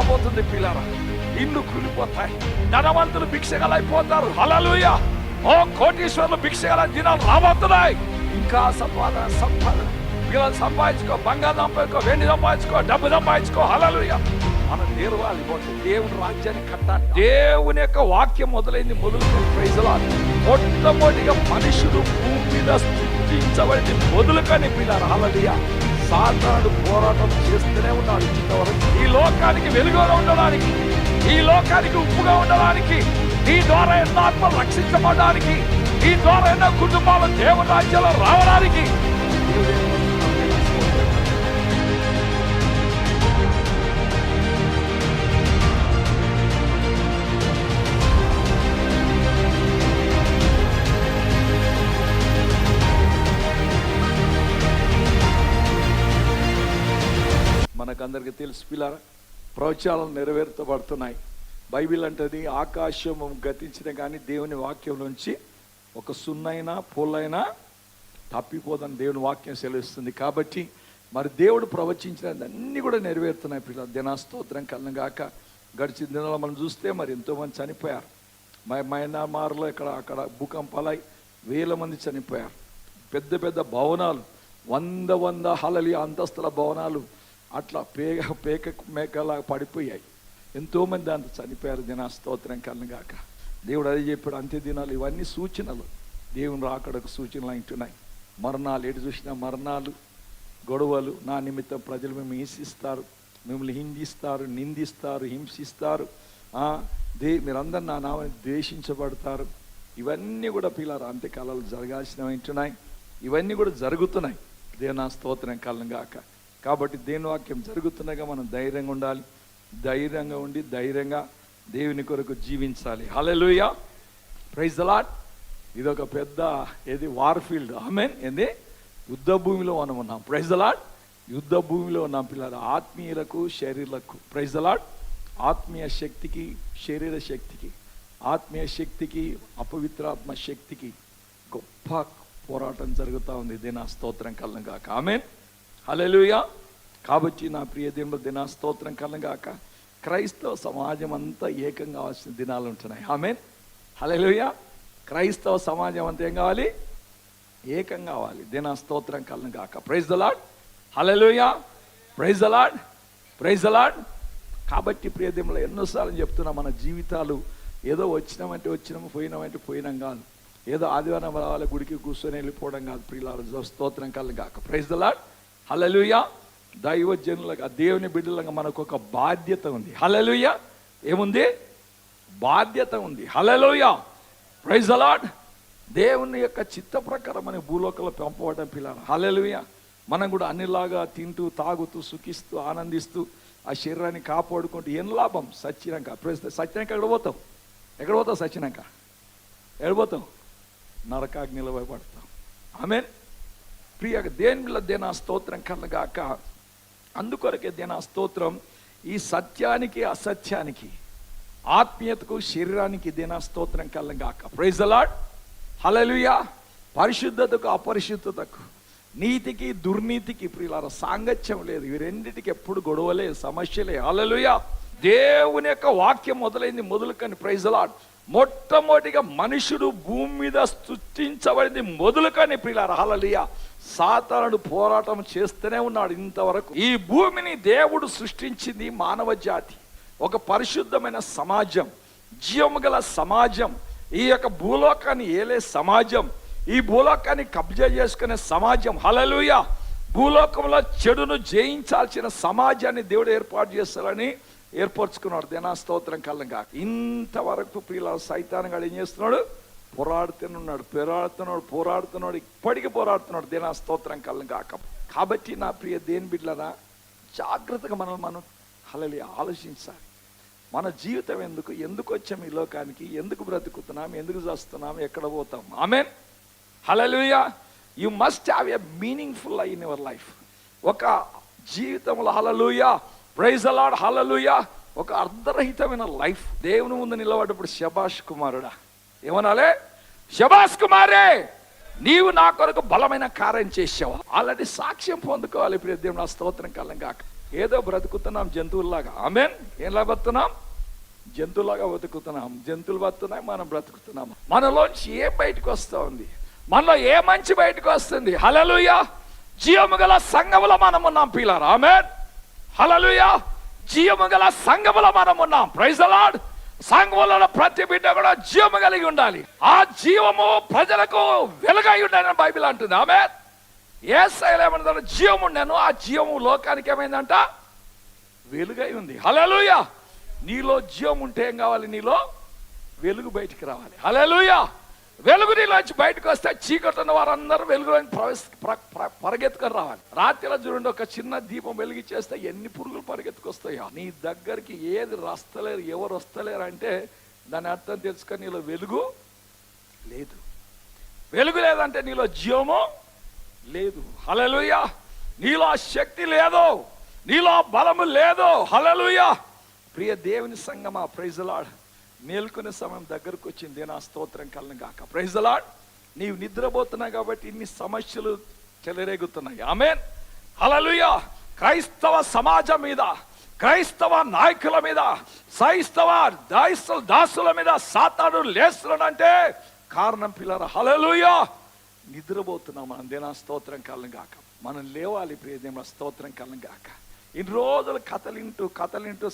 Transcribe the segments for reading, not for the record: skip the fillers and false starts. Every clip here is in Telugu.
రాబోతుంది పిల్లరా. ఇల్లు కూలిపోతాయి, ధనవంతులు భిక్షగలైపోతారు. హల్లెలూయా. ఓ కోటీశ్వరులు భిక్షగల దినాలు రాబోతున్నాయి. ఇంకా సంపాదన పిల్లలు సంపాదించుకో, బంగారం సంపాదించుకో, వెండి సంపాదించుకో, డబ్బు సంపాదించుకో. హల్లెలూయా. మనం నేర్వాలి, దేవుని రాజ్యాన్ని కట్టాలి. దేవుని యొక్క వాక్యం మొదలైంది. Praise Lord. మొట్టమొదటిగా మనుషుడు భూమి మీద సృష్టించబడింది మొదలుకని పిల్లలు. హల్లెలూయా. సాతానుడు పోరాటం చేస్తూనే ఉన్నాడు ఇంతవరకు. ఈ లోకానికి వెలుగుగా ఉండడానికి, ఈ లోకానికి ఉప్పుగా ఉండడానికి, ఈ ద్వారా ఎన్నో ఆత్మలు రక్షించబడడానికి, ఈ ద్వారా ఎన్నో కుటుంబాలు దేవుని రాజ్యంలో రావడానికి మనకందరికి తెలుసు పిల్లరా, ప్రవచనాలు నెరవేర్చబడుతున్నాయి. బైబిల్ అంటది ఆకాశం గతించిన కానీ దేవుని వాక్యం నుంచి ఒక సున్నైనా పొల్లైనా తప్పిపోదని దేవుని వాక్యం సెలవిస్తుంది. కాబట్టి మరి దేవుడు ప్రవచించినవన్నీ కూడా నెరవేరుతున్నాయి పిల్లలు. దినాస్తోత్రం కలగాక. గడిచిన దినాల్లో మనం చూస్తే మరి ఎంతోమంది చనిపోయారు. మయన్మార్లో అక్కడ భూకంపాలై 1000 మంది చనిపోయారు. పెద్ద పెద్ద భవనాలు 100 హల్లెలూయా అంతస్తుల భవనాలు అట్లా మేకలా పడిపోయాయి. ఎంతోమంది దాంతో చనిపోయారు. దినాస్తోత్రం కలగాక. దేవుడు అదే చెప్పాడు, అంత్య దినాలు ఇవన్నీ సూచనలు, దేవుని రాకడకు సూచనలు అంటున్నాయి. మరణాలు, ఎటు చూసినా మరణాలు, గొడవలు. నా నిమిత్తం ప్రజలు మిమ్మల్ని హింసిస్తారు, మిమ్మల్ని నిందిస్తారు, హింసిస్తారు. మీరందరూ నా నామని ద్వేషించబడతారు. ఇవన్నీ కూడా పిల్లలు అంత్యకాలాలు జరగాల్సినవి అంటున్నాయి. ఇవన్నీ కూడా జరుగుతున్నాయి. దేవుని స్తోత్రం కలగాక. కాబట్టి దేవుని వాక్యం జరుగుతున్నాగా మనం ధైర్యంగా ఉండాలి. ధైర్యంగా ఉండి ధైర్యంగా దేవుని కొరకు జీవించాలి. హల్లెలూయా. Praise the lord. ఇదొక పెద్ద వార్ ఫీల్డ్. ఆమేన్. యుద్ధ భూమిలో మనం ఉన్నాం. Praise the lord. యుద్ధ భూమిలో ఉన్నాం పిల్లలు. ఆత్మీయులకు శరీరులకు. Praise the lord. ఆత్మీయ శక్తికి శరీర శక్తికి, ఆత్మీయ శక్తికి అపవిత్రాత్మ శక్తికి గొప్ప పోరాటం జరుగుతూ ఉంది. దినా స్తోత్రం కలగాక. ఆమేన్. హల్లెలూయా. కాబట్టి నా ప్రియ దేవుడు దినా స్తోత్రం కలగాక. క్రైస్తవ సమాజం అంతా ఏకం కావాల్సిన దినాలు ఉంటున్నాయి. ఆమేన్. హల్లెలూయా. క్రైస్తవ సమాజం అంతా ఏం కావాలి? ఏకం కావాలి. దినా స్తోత్రం కలగాక. Praise the lord. Hallelujah. Praise the lord. Praise the lord. కాబట్టి ప్రియ దేవుడు ఎన్నోసార్లు చెప్తున్నా, మన జీవితాలు ఏదో వచ్చినాము పోయినాం కాదు. ఏదో ఆదివారం రావాలి గుడికి కూర్చొని వెళ్ళిపోవడం కాదు. ప్రియులారా స్తోత్రం కలగాక. Praise the lord. హల్లెలూయా. దైవజనులుగా దేవుని బిడ్డలుగా మనకు ఒక బాధ్యత ఉంది. హల్లెలూయా. ఏముంది? బాధ్యత ఉంది. హల్లెలూయా. Praise the lord. దేవుని యొక్క చిత్త ప్రకారం మన భూలోకంలో పంపబడడం పిల్లలు. హల్లెలూయా. మనం కూడా అన్నిలాగా తింటూ తాగుతూ సుఖిస్తూ ఆనందిస్తూ ఆ శరీరాన్ని కాపాడుకుంటూ ఏం లాభం? సచ్చినాక ఎక్కడ పోతావు? సచ్చినాక ఎడబోతాం? నరకాగ్నిలో భయపడతాం. ఆమేన్. ప్రియ దేవుని దేనా స్తోత్రం కలగాక. అందుకొరకే దేనా స్తోత్రం. ఈ సత్యానికి అసత్యానికి, ఆత్మీయతకు శరీరానికి దేనా స్తోత్రం కలగాక. Praise the lord. హల్లెలూయా. పరిశుద్ధతకు అపరిశుద్ధతకు, నీతికి దుర్నీతికి ప్రియులారా సాంగత్యం లేదు. ఇవి రెండిటికి ఎప్పుడు గొడవలే, సమస్యలే. హల్లెలూయా. దేవుని యొక్క వాక్యం మొదలుకని. Praise the lord. మొట్టమొదటిగా మనుషుడు భూమి మీద సృష్టించబడింది మొదలుకని ప్రియులారా. హల్లెలూయా. సాతానుడు పోరాటం చేస్తూనే ఉన్నాడు ఇంతవరకు. ఈ భూమిని దేవుడు సృష్టించింది మానవ జాతి, ఒక పరిశుద్ధమైన సమాజం, జీవము గల సమాజం, ఈ యొక్క భూలోకాన్ని ఏలే సమాజం, ఈ భూలోకాన్ని కబ్జా చేసుకునే సమాజం. హల్లెలూయా. భూలోకంలో చెడును జయించాల్సిన సమాజాన్ని దేవుడు ఏర్పాటు చేస్తారని ఏర్పరచుకున్నాడు. దినా స్తోత్రం కలగా. ఇంతవరకు ప్రియుల సైతానుగాడు ఏం చేస్తున్నాడు? పోరాడుతున్నాడు. ఇప్పటికీ పోరాడుతున్నాడు. దినా స్తోత్రం కలగాక. కాబట్టి నా ప్రియ దేని బిడ్డలరా, జాగ్రత్తగా మనం హల్లెలూయా ఆలోచించాలి. మన జీవితం ఎందుకు వచ్చాం ఈ లోకానికి? ఎందుకు బ్రతుకుతున్నాం? ఎందుకు చేస్తున్నాం? ఎక్కడ పోతాం? ఆమేన్. హల్లెలూయా. You must have a meaningful in your life. ఒక జీవితంలో హల్లెలూయా, ప్రైజ్ ద లార్డ్, హల్లెలూయా, ఒక అర్ధరహితమైన లైఫ్ దేవుని ముందు నిలబడ్డప్పుడు శబాష్ కుమారుడా ఏమనాలే? శబాష్ కుమారే, నీవు నా కొరకు బలమైన కార్యం చేసావా. ఆల్రెడీ సాక్ష్యం పొందుకోవాలి. ప్రియ దేవుని స్తోత్రం కలగాక. ఏదో బ్రతుకుతున్నాం జంతువుల్లాగా. ఆమేన్. ఏంలా బతున్నాం? జంతువులాగా బతుకుతున్నాం. జంతువులు బతున్నాయి, మనం బ్రతుకుతున్నాం. మనలోంచి ఏ బయటకు వస్తూ ఉంది? మనలో ఏ మంచి బయటకు వస్తుంది? హల్లెలూయా. జీవము గల సంఘములో మనం ఉన్నాం పిల్లలు. ఆమేన్. హల్లెలూయా. జీవము గల సంఘములో మనం ఉన్నాం. Praise the Lord. సంఘములో ప్రతి బిడ్డ కూడా జీవము కలిగి ఉండాలి. ఆ జీవము ప్రజలకు వెలుగై ఉండాలని బైబిల్ అంటుంది. ఆమేన్. యేసయ్య ఏమన్నాడు? జీవం ఉండను, ఆ జీవము లోకానికి ఏమైందంట? వెలుగై ఉంది. హల్లెలూయా. నీలో జీవం ఉంటే ఏం కావాలి? నీలో వెలుగు బయటికి రావాలి. హల్లెలూయా. వెలుగు నీలోంచి బయటకు వస్తే చీకటి ఉన్న వారందరూ వెలుగులోని పరిగెత్తుకొని రావాలి. రాత్రిలో చూడండి, ఒక చిన్న దీపం వెలిగించేస్తే ఎన్ని పురుగులు పరిగెత్తుకొస్తాయో. నీ దగ్గరికి ఏది వస్తలేరు, ఎవరు వస్తలేరు అంటే దాని అర్థం తెలుసుకొని నీలో వెలుగు లేదు. వెలుగు లేదంటే నీలో జీవము లేదు. హల్లెలూయా. నీలో శక్తి లేదు, నీలో బలము లేదు. హల్లెలూయా. ప్రియ దేవుని సంగమా, ప్రైజ్ ది లార్డ్. మేల్కొనే సమయం దగ్గరకు వచ్చింది. నా స్తోత్రం కలను గాక. Praise the Lord. నీవు నిద్రపోతున్నావు కాబట్టి ఇన్ని సమస్యలు చెలరేగుతున్నాయి. ఆమేన్. హల్లెలూయా. క్రైస్తవ సమాజం మీద, క్రైస్తవ నాయకుల మీద, క్రైస్తవ దాసుల మీద సాతాను లేస్తున్నాడంటే కారణం పిల్లరా. హల్లెలూయా. నిద్రపోతున్నాం మనం. దేనా స్తోత్రం కలను గాక. మనం లేవాలి ప్రియ దేవుని స్తోత్రం కలను గాక. ఇన్ని రోజులు కథలింటూ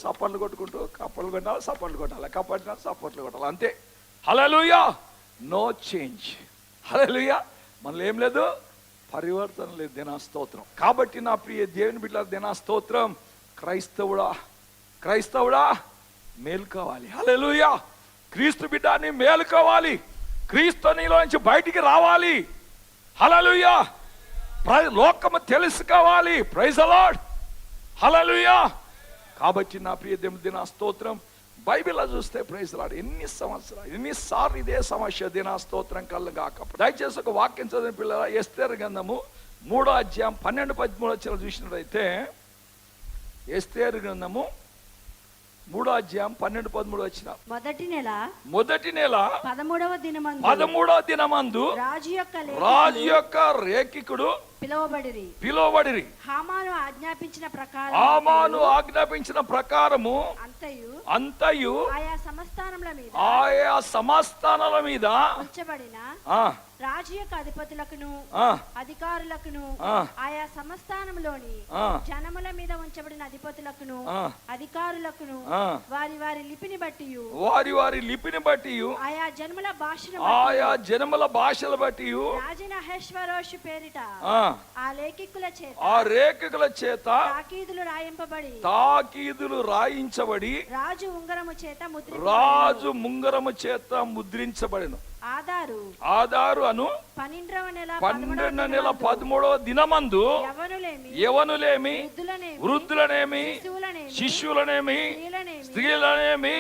సప్పట్లు కొట్టుకుంటూ కప్పలు కొట్టాలి, సప్పట్లు కొట్టాలి, కప్పట్టినా సప్పట్లు కొట్టాలి, అంతే. హల్లెలూయా. No change. హల్లెలూయా. మనలో ఏం లేదు, పరివర్తన లేదు. దేనా స్తోత్రం. కాబట్టి నా ప్రియ దేవుని బిడ్డ దేనా స్తోత్రం. క్రైస్తవుడా మేలుకోవాలి. హల్లెలూయా. క్రీస్తు బిడ్డని మేలుకోవాలి. క్రీస్తు నీలో నుంచి బయటికి రావాలి. హల్లెలూయా. లోకము తెలుసుకోవాలి. Praise the Lord. హల్లెలూయా. కాబట్టి నా ప్రియ దేవుని దిన స్తోత్రం. బైబిల్లో చూస్తే ప్రైజ్ ది లార్డ్ ఎన్నిసార్లు ఇదే సమస్య. దిన స్తోత్రం కళ్ళు గాక. దయచేసి ఒక వాక్యం చదివిన పిల్లల ఎస్తేరు గ్రంథము 3వ అధ్యాయం 12-13 చూసినట్లయితే, ఎస్తేరు గ్రంథము 3వ అధ్యాయం 12-13 వచ్చిన. మొదటి నెల 13వ దినమందు రాజు యొక్క రేకికుడు పిలువబడిరి. హామాను ఆజ్ఞాపించిన ప్రకారము అంతయు ఆయా సమస్థానాల మీద ఉంచబడిన రాజు యొక్క అధిపతులకును అధికారులకును ఆయా సంస్థానంలోని జనముల మీద ఉంచబడిన అధిపతులకును అధికారులకును వారి వారి లిపిని బట్టి ఆయా జనముల భాషల బట్టి రాజైన అహష్వేరోషు పేరిట ఆ రేఖకుల చేత తాకీదులు రాయించబడి రాజు ఉంగరము చేత ముద్రించబడిన. ఆదారు అను 12వ నెల 13వ దినమందు యవనులేమి, వృద్ధులనేమి, శిష్యులనేమి, స్త్రీలనేమి,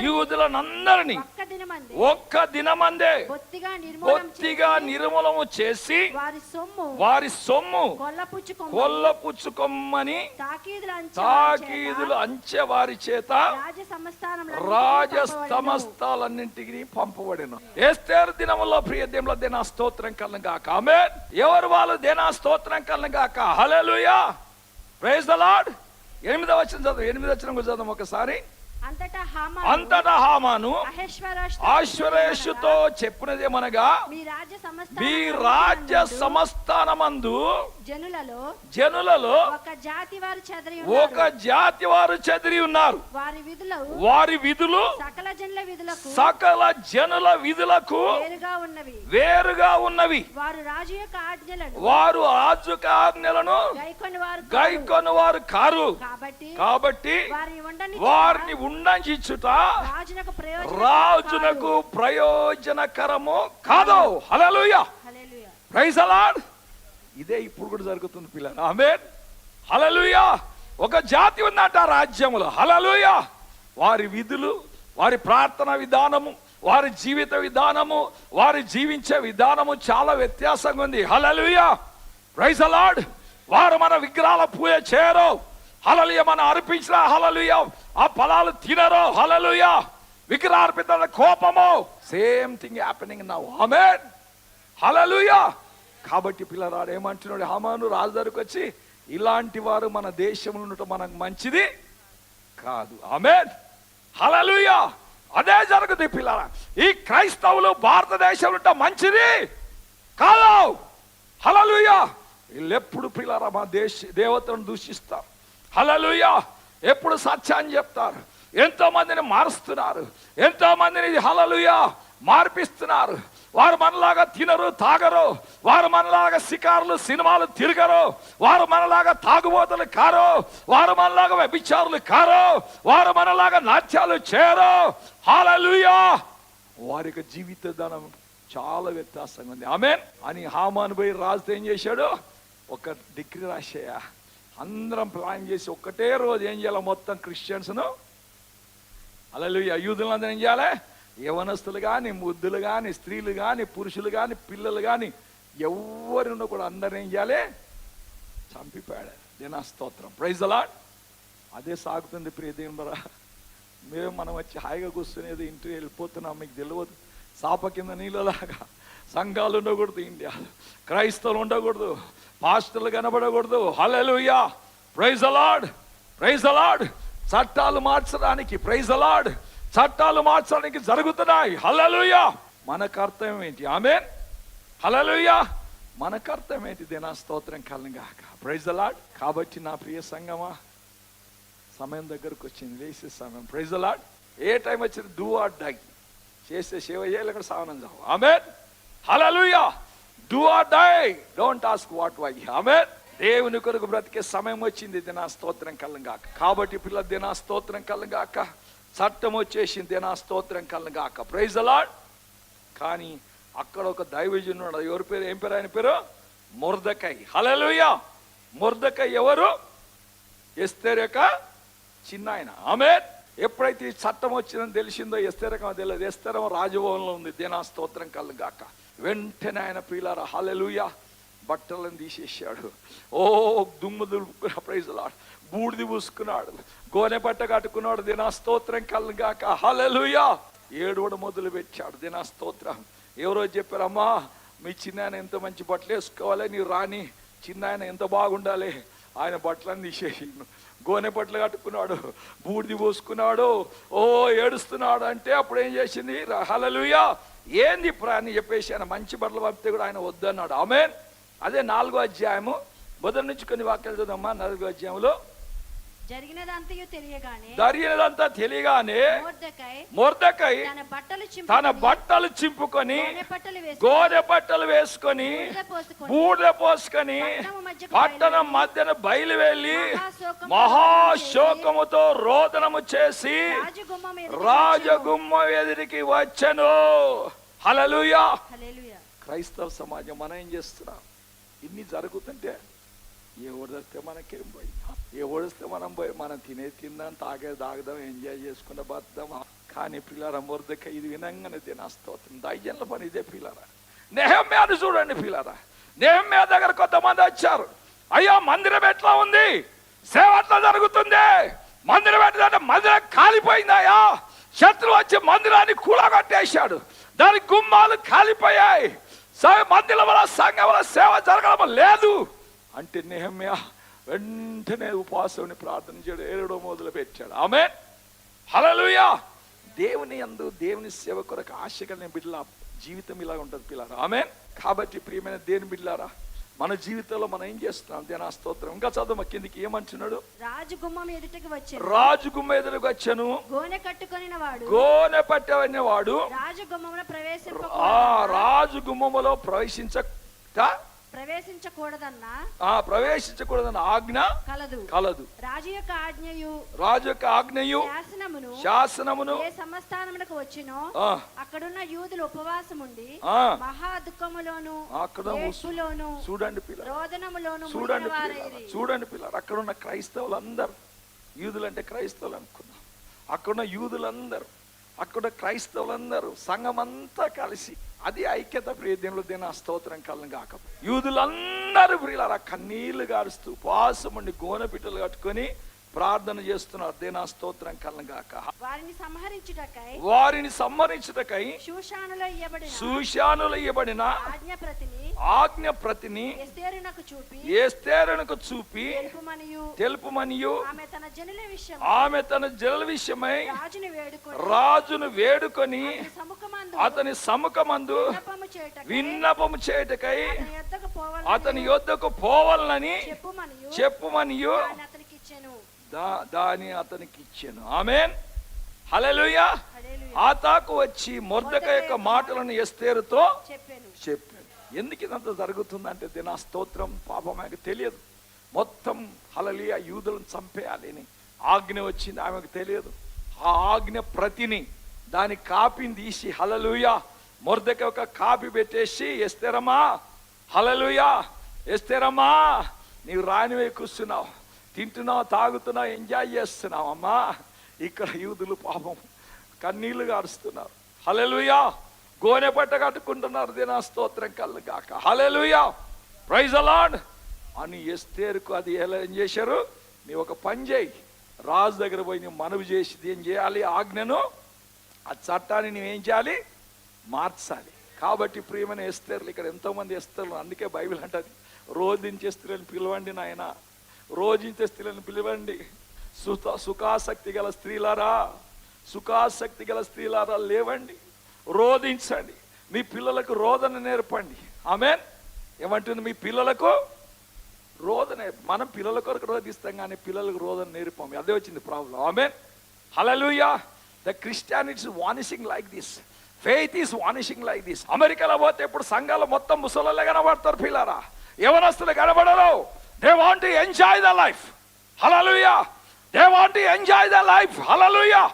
యూదులనందరినీ ఒక్క దినమందే బొత్తిగా నిర్మూలము చేసి వారి సొమ్ము కొల్లపుచ్చుకొమ్మని తాకీదులు అంచె వారి చేత రాజ సమస్తాలన్నింటికి పంపబడెను. ఎస్తేరు దినములో ప్రియ దేవుల దేనా స్తోత్రం కలను గాక. ఆమేన్. ఎవరు వాళ్ళు దేనా స్తోత్రం కలను గాక. హల్లెలూయా. Praise the Lord. 8వ వచనం చదువు. 8వ వచనం చదువు ఒకసారి. అంతటా హామాను అహష్వేరోషుతో చెప్పినదేమనగా, మీ రాజ్య సమస్థానమందు జనులలో ఒక జాతి వారు చెదిరి ఉన్నారు. వారి విధులు సకల జనుల విధులకు వేరుగా ఉన్నవి. వారు రాజు యొక్క ఆజ్ఞలను గైకొను వారు కారు. కాబట్టి వారిని ఉండించుట రాజునకు ప్రయోజనకరము కాదు. హల్లెలూయా. Praise the Lord. ఇదే ఇప్పుడు కూడా జరుగుతుంది పిల్లలు. ఆమేన్. హల్లెలూయా. ఒక జాతి ఉందట రాజ్యములో. హల్లెలూయా. వారి విధులు, వారి ప్రార్థన విధానము, వారి జీవిత విధానము, వారి జీవించే విధానము చాలా వ్యత్యాసంగా ఉంది. హల్లెలూయా. Praise the Lord. వారు మన విగ్రహాల పూజ చేయరు. హల్లెలూయా. మనం అర్పించిన హల్లెలూయా ఆ ఫలాలు తినరు. హల్లెలూయా. విగ్రహార్పిత కోపము. Same thing happening now. ఆమేన్. హల్లెలూయా. కాబట్టి పిల్లరాడు ఏమంటున్నాడు? హామాను రాజు దగ్గరకు వచ్చి ఇలాంటి వారు మన దేశంలో ఉండటం మనకు మంచిది కాదు. ఆమేన్, హల్లెలూయా. అదే జరుగుతుంది పిల్లరా. ఈ క్రైస్తవులు భారతదేశంలో ఉండటం మంచిది కాదు. హల్లెలూయా. వీళ్ళెప్పుడు పిల్లరా మా దేవతను దూషిస్తారు. హల్లెలూయా. ఎప్పుడు సత్యాన్ని చెప్తారు. ఎంతో మందిని మారుస్తున్నారు, ఎంతో మందిని హల్లెలూయా మార్పిస్తున్నారు. వారు మనలాగా తినరు, తాగరు. వారు మనలాగా షికారులు సినిమాలు తిరగరు. వారు మనలాగా తాగుబోతులు కారు. వారు మనలాగా వ్యభిచారులు కారు. వారు మనలాగా నాట్యాలు చేయరు. హల్లెలూయా. వారికి జీవిత ధనం చాలా వ్యత్యాసంగా ఉంది. ఆమేన్ అని హామాను పోయి రాజుతో ఏం చేశాడు? ఒక డిగ్రీ రాసేయ. అందరం ప్లాన్ చేసి ఒక్కటే రోజు ఏం చేయాలి? మొత్తం క్రిస్టియన్స్ను హల్లెలూయా యూదులందరూ ఏం చేయాలి? యవనస్తులు కానీ, ముద్దులు కానీ, స్త్రీలు కానీ, పురుషులు కానీ, పిల్లలు కానీ ఎవరినో కూడా అందరూ ఏం చేయాలి? చంపిపోయాడు. దేనా స్తోత్రం, ప్రైజ్ ది లార్డ్. అదే సాగుతుంది ప్రియ దేవుడా. మనం వచ్చి హాయిగా కూర్చునేది, ఇంటికి వెళ్ళిపోతున్నాం. మీకు తెలియదు, సాప కింద నీళ్ళలాగా సంఘాలు ఉండకూడదు ఇండియాలో, క్రైస్తవులు ఉండకూడదు, పాస్టర్లు కనబడకూడదు. హల్లెలూయా, praise the Lord, praise the Lord. చట్టాలు మార్చడానికి, ప్రైజ్ ది లార్డ్, చట్టాలు మార్చడానికి జరుగుతున్నాయి. హల్లెలూయా. మన కర్తవ్యం ఏంటి? ఆమేన్, హల్లెలూయా. మన కర్తవ్యం ఏంటి? దేనా స్తోత్రం కలుగుగాక, ప్రైజ్ ది లార్డ్. కాబట్టి నా ప్రియ సంగమా, సమయం దగ్గరకు వచ్చింది, లేసే సమయం. Praise the Lord. ఏ టైం వచ్చింది? Do or die. చేసే సేవ చేయాలి, ఇక్కడ సావనం చావు. ఆమేన్, హల్లెలూయా. Do or die, don't ask what why. ఆమేన్. దేవుని కొరకు బ్రతికే సమయం వచ్చింది. దినా స్తోత్రం కలుగుగాక. కాబట్టి పిల్లలు దినా స్తోత్రం కలుగుగాక. చట్టం వచ్చేసింది. దినా స్తోత్రం కలుగుగాక, ప్రైజ్ ది లార్డ్. కానీ అక్కడ ఒక దైవజనుడు, ఎవరి పేరు? ఏం పేరు ఆయన పేరు? మొర్దెకై. హల్లెలూయా. మొర్దెకై ఎవరు? ఎస్తేర్ యొక్క చిన్న ఆయన. ఆమేన్. ఎప్పుడైతే ఈ చట్టం వచ్చిందని తెలిసిందో ఎస్తేరకం తెలియదు. ఎస్తేరకం రాజభవనంలో ఉంది. దినా స్తోత్రం కలుగుగాక. వెంటనే ఆయన ప్రియులారా హల్లెలూయా బట్టలను తీసేసాడు. ఓ దుమ్ము దులుపుకున్న, ప్రైజ్ ది లార్డ్, బూడిది పూసుకున్నాడు, గోనె బట్ట కట్టుకున్నాడు. దినా స్తోత్రం కలుగుగాక, హల్లెలూయా. ఏడవడం మొదలు పెట్టాడు. దినా స్తోత్రం. ఎవరో చెప్పారమ్మా, మీ చిన్నాయన ఎంత మంచి బట్టలు వేసుకోవాలి, నీ రాని చిన్నాయన ఎంత బాగుండాలి. ఆయన బట్టలను తీసేసి గోనె బట్టలు కట్టుకున్నాడు, బూడిది పోసుకున్నాడు, ఓ ఏడుస్తున్నాడు. అంటే అప్పుడు ఏం చేసింది? హల్లెలూయా. ఏంది అని చెప్పేసి ఆయన మంచి బట్టలు పంపితే కూడా ఆయన వద్దన్నాడు. ఆమేన్. అదే 4వ అధ్యాయము మొదటి నుంచి కొన్ని వాక్యాలు చదవమ్మా. 4వ అధ్యాయంలో జరిగినదంతా తెలియగానే మొర్దెకై తన బట్టలు చింపుకొని, గోనె బట్టలు వేసుకొని, బూడిద పోసుకొని పట్టణం మధ్యన బయలు వెళ్ళి మహాశోకముతో రోదనము చేసి రాజగుమ్మం ఎదురికి వచ్చెను. హల్లెలూయా. క్రైస్తవ సమాజం మనం ఏం చేస్తున్నాం? ఇన్ని జరుగుతుంటే ఎవడిస్తే మనకేం పోయి, ఎవడిస్తే మనం పోయి మనం తిందాం, తాగదాం, ఎంజాయ్ చేసుకుంటా బతుదాం. కానీ పిల్లరా మొర్దెకై ఇది వినంగానే దినా స్తోత్రం. దయ్యంల పని ఇదే పిల్లరా. నెహెమ్యాను చూడండి పిల్లరా. నెహెమ్యా దగ్గర కొంతమంది వచ్చారు. అయ్యా మందిరం ఎట్లా ఉంది? సేవ ఎట్లా జరుగుతుంది? మందిరం ఎట్లా? మందిరం కాలిపోయిందాయా? శత్రువు వచ్చి మందిరాన్ని కూలగొట్టేశాడు. దాని గుమ్మాలు కాలిపోయాయి. మందిరం వల్ల సంఘం వల్ల సేవ జరగడం లేదు అంటే నెహెమ్యా వెంటనే ఉపవాసం ప్రార్థన చేయడం, ఏడవడం మొదలు పెట్టాడు. ఆమేన్, హల్లెలూయా. దేవుని యందు దేవుని సేవ కొరకు ఆశ కలిగిన బిడ్డల జీవితం ఇలా ఉంటుంది పిల్లారా. ఆమేన్. కాబట్టి ప్రియమైన దేవుని బిడ్డలారా, మన జీవితంలో మనం ఏం చేస్తున్నాం? దినా స్తోత్రం. ఇంకా చదువు కిందికి ఏమంటున్నాడు? రాజగుమ్మం ఎదుటకు వచ్చెను, రాజగుమ్మం ఎదుటకు వచ్చెను, గోనె కట్టుకొనిన వాడు, గోనె పట్టిన వాడు రాజగుమ్మములో రాజగుమ్మములో ప్రవేశించకూడదన్న ఆజ్ఞ కలదు. రాజు యొక్క ఆజ్ఞయు శాసనమును ఏ సంస్థానమునకు వచ్చినో అక్కడున్న యూదులు ఉపవాసం ఉండి మహా దుఃఖములోను ఏడ్పులోను రోదనములోను చూడండి పిల్లలు. అక్కడున్న క్రైస్తవులందరూ, యూదులు అంటే క్రైస్తవులు అనుకున్నాం, అక్కడున్న యూదులందరూ, అక్కడ క్రైస్తవులందరూ సంఘమంతా కలిసి, అది ఐక్యత ప్రియదేవులు. దినా స్తోత్రం కలుగుగాక. యూదులందరూ ప్రియులారా కన్నీళ్లు గారుస్తూ ఉపవాసం ఉండి గోనె పిట్టలు కట్టుకొని ప్రార్థన చేస్తున్నారు. దేనా స్తోత్రం కలగాక. వారిని సంహరించుటకై షూషానులో ఇవ్వబడిన ఆజ్ఞప్రతిని ఎస్తేరునకు చూపి తెలుపుమనియు ఆమె తన జనుల విషయమై రాజును వేడుకొని అతని సముఖమందు విన్నపము చేయుటకై అతని యొద్దకు పోవాలని చెప్పుమనియు దాని అతనికి ఇచ్చాను. ఆమేన్, హల్లెలూయా. ఆతాకు వచ్చి మొర్దెకై యొక్క మాటలను ఎస్తేరుతో చెప్పాను. ఎందుకు ఇదంతా జరుగుతుందంటే దినా స్తోత్రం, పాపం ఆమెకు తెలియదు. మొత్తం హల్లెలూయా యూదులను చంపేయాలి అని ఆజ్ఞ వచ్చింది, ఆమెకు తెలియదు. ఆ ఆజ్ఞ ప్రతిని దాని కాపీని తీసి హల్లెలూయా మొర్దెకై ఒక కాపీ పెట్టేసి, ఎస్తేరమ్మా హల్లెలూయా, ఎస్తేరమ్మా నీవు రానివే కూర్చున్నావు, తింటున్నావు, తాగుతున్నావు, ఎంజాయ్ చేస్తున్నావు అమ్మా. ఇక్కడ యూదులు పాపం కన్నీళ్లు గారుస్తున్నారు. హల్లెలూయా, గోనె పట్ట కట్టుకుంటున్నారు. దినా స్తోత్రం కలుగాక. హల్లెలూయా, ప్రైజ్ ది లార్డ్ అని ఎస్తేరుకు అది ఎలా ఏం చేశారు, నీ ఒక పని చేయి, రాజు దగ్గర పోయి నువ్వు మనవి చేసి ఏం చేయాలి, ఆజ్ఞను ఆ చట్టాన్ని నువ్వేం చేయాలి, మార్చాలి. కాబట్టి ప్రియమైన ఎస్తేర్లు, ఇక్కడ ఎంతో మంది ఎస్తేర్లు, అందుకే బైబిల్ అంటది రోధించే స్త్రీలను పిలవండి నాయన, రోజించే స్త్రీలను పిలవండి. సుఖాసక్తి గల స్త్రీలారా, సుఖాసక్తి గల స్త్రీలారా లేవండి, రోధించండి, మీ పిల్లలకు రోదన నేర్పండి. ఆమేన్. ఏమంటుంది, మీ పిల్లలకు రోదన. మనం పిల్లల కొరకు రోధిస్తాం కానీ పిల్లలకు రోదన నేర్పం. అదే వచ్చింది problem. Amen, hallelujah. The Christianity is vanishing like this, faith is vanishing like this. అమెరికాలో పోతే ఇప్పుడు సంఘాలు మొత్తం ముసలోళ్ళే కనబడతారు, పిల్లరా యవనస్తులు కనబడరు. They want to enjoy the life. Hallelujah. They want to enjoy the life. Hallelujah.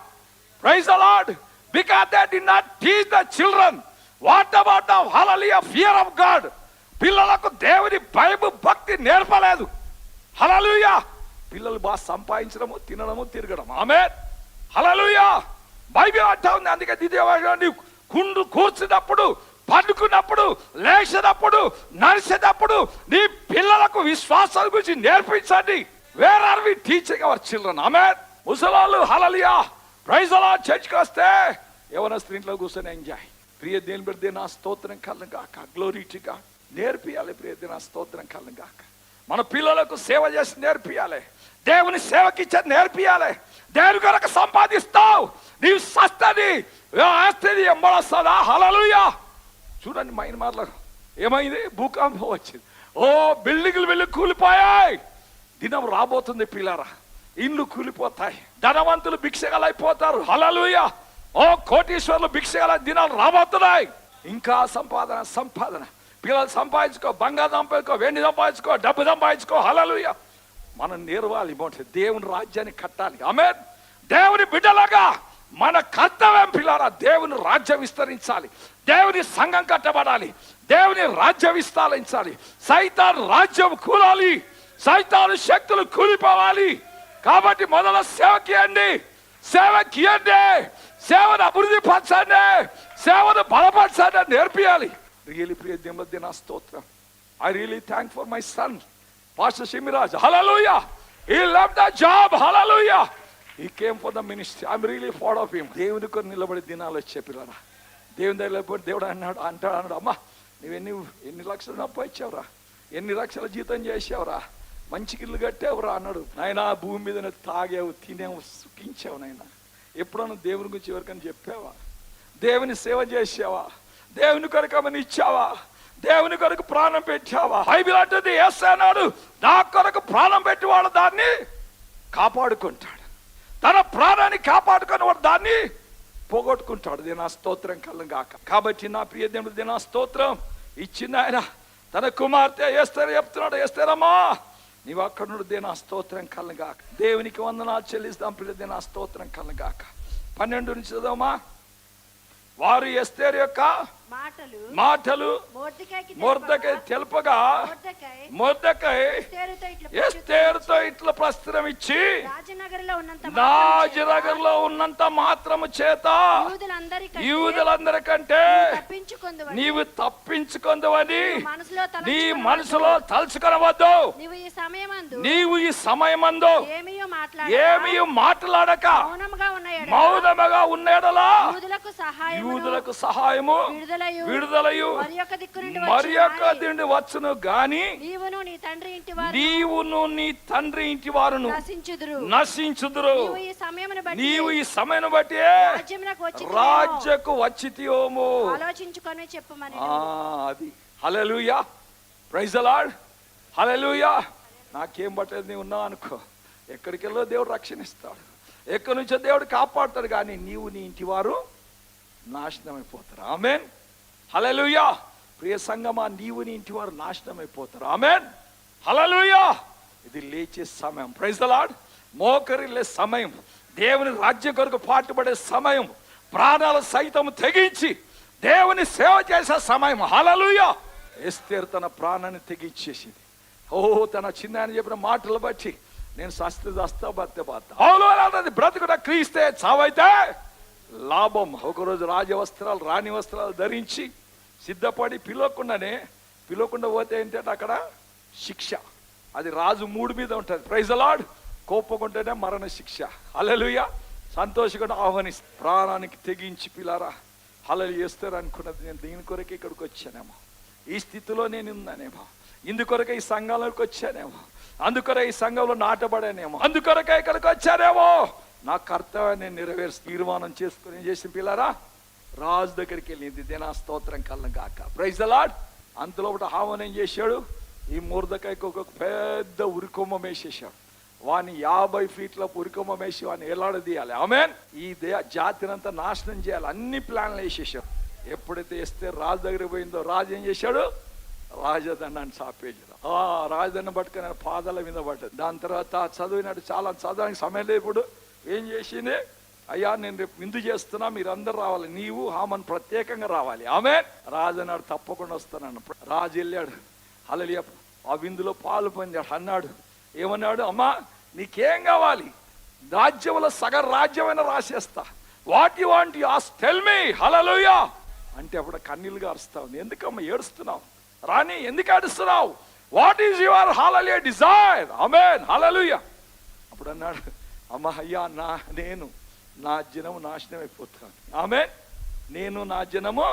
Praise the Lord. Because they did not teach the children what about the hallelujah fear of God. పిల్లలకు దేవుని భయము భక్తి నేర్పలేదు. హల్లెలూయా. పిల్లలు బాగా సంపాదించడము, తినడము, తిరగడం. ఆమేన్, హల్లెలూయా. బైబిల్ అంటా ఉంది, అందుకే దిదేవాడు కుండు కూర్చున్నప్పుడు, పండుకున్నప్పుడు, లేచినప్పుడు, నడిచేటప్పుడు నీ పిల్లలకు విశ్వాసాల గురించి నేర్పించండి. Where are we teaching our children? ఆమేన్. ముసలాళ్ళు హల్లెలూయా ప్రైజ్ ది లార్డ్ చర్చ్కి వస్తే యవన స్త్రీలో కూర్చొని ఎంజాయ్. ప్రియ దేవుని బిడ్డ నా స్తోత్రం కలుగాక. Glory to God. నేర్పియాలి ప్రియ దేవుని నా స్తోత్రం కలుగాక. మన పిల్లలకు సేవ చేసి నేర్పియాలి, దేవుని సేవకి ఇచ్చేది నేర్పియాలి. దేవుని కొరకు సంపాదిస్తావు, నీవు సస్తది ఆస్తిది ఎంబడొస్తుందా? హల్లెలూయా. చూడండి మయన్మార్లో ఏమైంది, భూకంపం వచ్చింది. ఓ బిల్డింగ్లు వెళ్ళి కూలిపోయాయి. దినం రాబోతుంది పిల్లరా, ఇండ్లు కూలిపోతాయి, ధనవంతులు భిక్షగలైపోతారు. హల్లెలూయా. ఓ కోటీశ్వర్లు భిక్షగల దినాలు రాబోతున్నాయి. ఇంకా సంపాదన పిల్లలు సంపాదించుకో, బంగారు సంపాదించుకో, వెండి సంపాదించుకో, డబ్బు సంపాదించుకో. హల్లెలూయా. మనం నేర్వాలి, దేవుని రాజ్యాన్ని కట్టాలి. ఆమేన్. దేవుని బిడ్డలాగా మన కర్తవ్యం పిల్లరా దేవుని రాజ్యం విస్తరించాలి, దేవుని సంఘం కట్టబడాలి, దేవుని రాజ్యం విస్తరించాలి. సైతాన్ రాజ్యం కూలాలి, సైతాను శక్తులు కూలిపోవాలి. కాబట్టి మొదల సేవకియండి, సేవను అభివృద్ధి పరచండి, సేవను బలపరచండి, నేర్పియాలి. రియలీ ప్రియ దేవుని నా స్తోత్రం. I really thank for my son pastor Shimiraj. హల్లెలూయా. He loved the job. Hallelujah. He came for the ministry. I'm really proud of him. దేవుని కొరకు నిలబడి దినాలు వచ్చే పిల్లరా, దేవుని దగ్గర దేవుడు అంటాడు అమ్మా నువ్వు ఎన్ని లక్షలు సంపాదించావురా, ఎన్ని లక్షల జీతం చేసావురా, మంచి ఇల్లు కట్టావురా అన్నాడు. నాయన భూమి మీద తాగావు, తినేవు, సుఖించావు. నాయన ఎప్పుడన్నా దేవుని గురించి ఎవరికైనా చెప్పావా? దేవుని సేవ చేసావా? దేవుని కొరకు ఏమైనా ఇచ్చావా? దేవుని కొరకు ప్రాణం పెట్టావా? బైబిల్ అంటుంది యేసు అన్నాడు, నా కొరకు ప్రాణం పెట్టేవాడు దాన్ని కాపాడుకుంటాడు, తన ప్రాణాన్ని కాపాడుకుని వాడు దాన్ని పోగొట్టుకుంటాడు. దినా స్తోత్రం కలుగాక. కాబట్టి నా ప్రియ దేవుడు దినా స్తోత్రం ఇచ్చిన ఆయన తన కుమార్తె ఎస్తేరు చెప్తున్నాడు, ఎస్తేరమ్మా నీవు అక్కడ నుండి దినా స్తోత్రం కలుగాక. దేవునికి వందనాలు చెల్లిస్తాం. ప్రియ దినా స్తోత్రం కలుగాక. 12 నుంచి చదవమా. వారు ఎస్తేరు యొక్క మాటలు మొర్దెకై తెలుపగా మొర్దెకై ఎస్తేరుతో ఇట్లా ప్రస్త్రం ఇచ్చి రాజనగర్లో ఉన్నంత మాత్రము చేత యూదులందరికంటే నీవు తప్పించుకుందువని నీ మనసులో తలుచుకొనవద్దు. నీవు ఈ సమయమందు ఏమీ మాట్లాడక మౌనముగా ఉన్నేడలా యూదులకు సహాయము విడుదలయు మరి యొక్క దిండి వచ్చును గాని నీవును నీ తండ్రి ఇంటి వారును నశించుదురు. నీవు ఈ సమయం బట్టి రాజ్యకు వచ్చితియోము. ఆలోచించుకొని చెప్పమని. అది హల్లెలూయా, ప్రైజ్ ది లార్డ్, హల్లెలూయా. నాకేం పట్టేది నీవు ఉన్నావు అనుకో, ఎక్కడికి వెళ్ళో దేవుడు రక్షణిస్తాడు, ఎక్కడి నుంచో దేవుడు కాపాడుతాడు. కానీ నీవు నీ ఇంటి వారు నాశనం అయిపోతారు. ఆమేన్, హల్లెలూయా. ప్రియ సంగమా, నీవు నీ ఇంటి వారు నాశనం అయిపోతారు. ఆమేన్, హల్లెలూయా. ఇది లేచే సమయం, ప్రైజ్ ది లార్డ్. మోకరిల్లే సమయం, దేవుని రాజ్యం కొరకు పాటుపడే సమయం, ప్రాణాలు సైతం తెగించి దేవుని సేవ చేసే సమయం. హల్లెలూయా. ఎస్తేరు తన ప్రాణాన్ని తెగించేసింది. తన చిన్న చెప్పిన మాటలు బట్టి నేను సస్తా భర్త బ్రతుకుట క్రీస్తే, చావైతే లాభం. ఒకరోజు రాజవస్త్రాలు రాణి వస్త్రాలు ధరించి సిద్ధపడి పిలవకుండా పోతే ఏంటంటే అక్కడ శిక్ష. అది రాజు మూడు మీద ఉంటుంది. Praise the lord. కోపకుంటేనే మరణ శిక్ష. హల్లెలూయా. సంతోషంగా ఆహ్వానిస్తే ప్రాణానికి తెగించి పిల్లారా హల్లెలూయా చేస్తారు అనుకున్నది. నేను దీని కొరకే ఇక్కడికి వచ్చానేమో, ఈ స్థితిలో నేను ఉన్నానేమో, ఇందుకొరకే ఈ సంఘంలోకి వచ్చానేమో, అందుకొరే ఈ సంఘంలో నాటబడానేమో, అందుకొరకే ఇక్కడికి వచ్చానేమో, నా కర్తవ్యాన్ని నేను నెరవేర్చి తీర్మానం చేసుకుని ఏం చేసిన పిల్లారా రాజు దగ్గరికి వెళ్ళింది. దేనా స్తోత్రం కళ్ళం కాక. Praise the Lord. అంతలో ఒకటి హామన్ ఏం చేశాడు, ఈ మొర్దెకైకి ఒక పెద్ద ఉరికొమ్మ వేసేసాడు. వాని 50 ఫీట్ల ఉరికొమ్మ వేసి వాడిని ఎలాడదీయాలి. ఆమేన్. ఈ జాతిని అంతా నాశనం చేయాలి. అన్ని ప్లాన్లు వేసేసాడు. ఎప్పుడైతే వేస్తే రాజు దగ్గరికి పోయిందో రాజు ఏం చేశాడు, రాజదండాన్ని చాపేసాడు. రాజదండం పట్టుకుని పాదాల మీద పడ్డది. దాని తర్వాత చదివినాడు. చాలా చదవడానికి సమయం లేదు. ఇప్పుడు ఏం చేసింది, అయ్యా నేను రేపు విందు చేస్తున్నా, మీరందరూ రావాలి, నీవు హామన్ ప్రత్యేకంగా రావాలి. ఆమేన్. రాజు అన్నాడు, తప్పకుండా వస్తానన్న. రాజు వెళ్ళాడు. హల్లెలూయా. ఆ విందులో పాలు పొందాడు. అన్నాడు, ఏమన్నాడు, అమ్మా నీకేం కావాలి, రాజ్యంలో సగం రాజ్యమైనా రాసేస్తా, what you want you ask tell me. హల్లెలూయా. అంటే అప్పుడు కన్నీళ్లుగా అరుస్తా ఉంది. ఎందుకమ్మా ఏడుస్తున్నావు, రాణి ఎందుకు ఏడుస్తున్నావు, వాట్ ఈజ్ యువర్ హల్లెలూయా డిజైర్. ఆమేన్, హల్లెలూయా. అప్పుడు అన్నాడు, అమ్మా అయ్యా నేను నా జనము నాశనం అయిపోతున్నాను. ఆమేన్. నేను నా జనము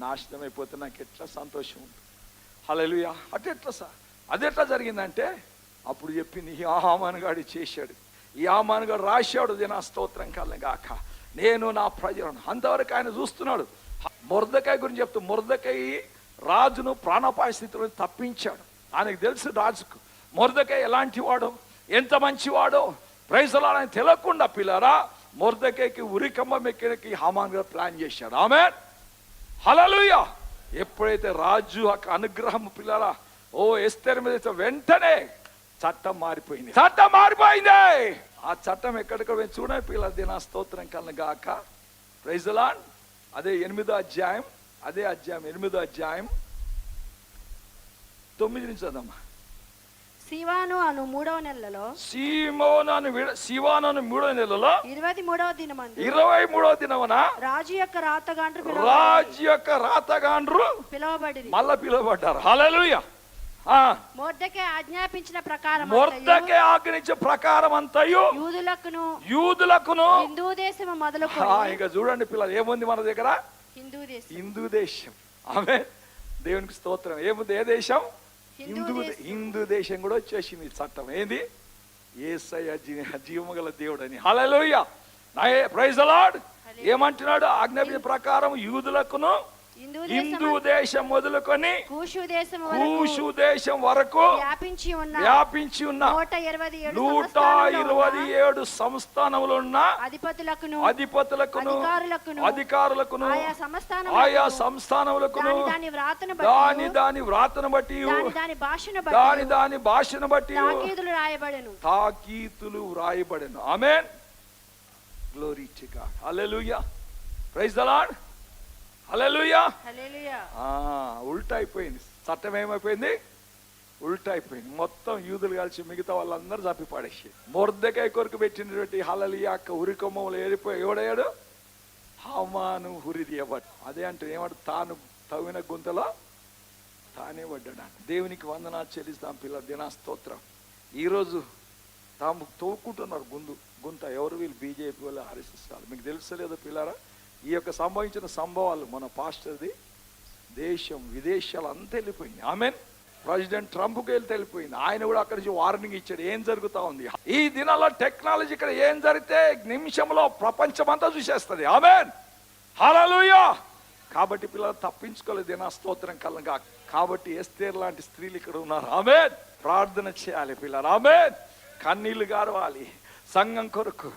నాశనం అయిపోతే నాకు ఎట్లా సంతోషం ఉంటుంది. హల్లెలూయా. అదెట్లా జరిగిందంటే అప్పుడు చెప్పింది, ఈ హామానుగాడు చేశాడు, ఈ హామానుగాడు రాశాడు, నా స్తోత్రం కాలం గాక, నేను నా ప్రజలను. అంతవరకు ఆయన చూస్తున్నాడు. మొర్దెకై గురించి చెప్తూ, మొర్దెకై రాజును ప్రాణాపాయ స్థితిలో తప్పించాడు. ఆయనకు తెలుసు రాజుకు మొర్దెకై ఎలాంటి వాడో, ఎంత మంచివాడో. Praise the lord. ఆయన తెలియకుండా పిల్లరా మొర్దెకైకి ఉరికమ్మం ఎక్కడికి హామాన్ గారు ప్లాన్ చేశాడు. ఆమేన్, హల్లెలూయా. ఎప్పుడైతే రాజు అనుగ్రహం పిల్లరా ఎస్తేరు మీద వెంటనే చట్టం మారిపోయింది. ఆ చట్టం ఎక్కడిక్కడ చూడండి పిల్లలు. దీని స్తోత్రం కన్నా గాక. Praise the Lord. అదే 8వ అధ్యాయం, 8వ అధ్యాయం 9 నుంచి చదమ్మా. సివాను అను 3వ నెలలో 23వ దినమున రాజు యొక్క రాతగాండ్రు పిలువబడి మళ్ళా పిలువబడ్డారు. హల్లెలూయా. మొర్దెకై ఆజ్ఞాపించిన ప్రకారం అంతయు యూదులకును హిందూ దేశము మొదలుకొని. ఇక చూడండి పిల్లలు, ఏముంది మన దగ్గర, హిందూ దేశం. ఆమేన్, దేవునికి స్తోత్రం. ఏముంది, ఏ దేశం, హిందూ దేశం కూడా వచ్చేసింది చట్టం. ఏంది, యేసయ్య జీవము గల దేవుడని. హల్లెలూయా. Praise the Lord. ఏమంటున్నాడు, ఆజ్ఞాపించిన ప్రకారం యూదులకును హిందూ దేశం మొదలుకొని కూషు దేశం వరకు వ్యాపించి ఉన్న 127 సంస్థానములు ఉన్న అధిపతులకును అధికారులకును ఆయా సంస్థానములకును దాని వ్రాతను బట్టి దాని భాషను బట్టి తాకీతులు వ్రాయబడెను. ఆమేన్, గ్లోరీ టు గాడ్. హల్లెలూయా. Praise the Lord. హల్లెలూయా. హల్లెలూయా. ఉల్టా అయిపోయింది, చట్టం ఏమైపోయింది, ఉల్టా అయిపోయింది. మొత్తం యూదులు కలిసి మిగతా వాళ్ళందరూ చంపి పడేసి మొర్దెకాయ కొరకు పెట్టినటువంటి హల్లెలూయా ఉరికొమ్మలు ఏడిపోయి ఎవడయ్యాడు, హామాను హురి తీయబడ్డ. అదే అంటే ఏమంటే తాను తవ్విన గుంతలో తానే పడ్డాడు. దేవునికి వందనాలు చెల్లిస్తాం పిల్లల దినా స్తోత్రం. ఈరోజు తాము తవ్వుకుంటున్నారు గుంత ఎవరు, వీళ్ళు బీజేపీ వాళ్ళు, ఆర్ఎస్ఎస్ వాళ్ళు. మీకు తెలుసలేదో పిల్లరా, ఈ యొక్క సంభవించిన సంభవాలు మన పాస్టర్ది దేశం విదేశాలు అంతా వెళ్ళిపోయింది. ఆమెన్. ప్రెసిడెంట్ ట్రంప్కి వెళ్ళిపోయింది. ఆయన కూడా అక్కడి నుంచి వార్నింగ్ ఇచ్చాడు ఏం జరుగుతా ఉంది. ఈ దినాల్లో టెక్నాలజీ ఇక్కడ ఏం జరిగితే నిమిషంలో ప్రపంచం అంతా చూసేస్తుంది. ఆమెన్. హల్లెలూయా. కాబట్టి పిల్లలు తప్పించుకోలేదు దినా స్తోత్రం కలంగా. కాబట్టి ఎస్తేర్ లాంటి స్త్రీలు ఇక్కడ ఉన్నారు. ఆమెన్. ప్రార్థన చేయాలి పిల్లలు. ఆమెన్. కన్నీళ్లు గారవాలి సంఘం కొరకు,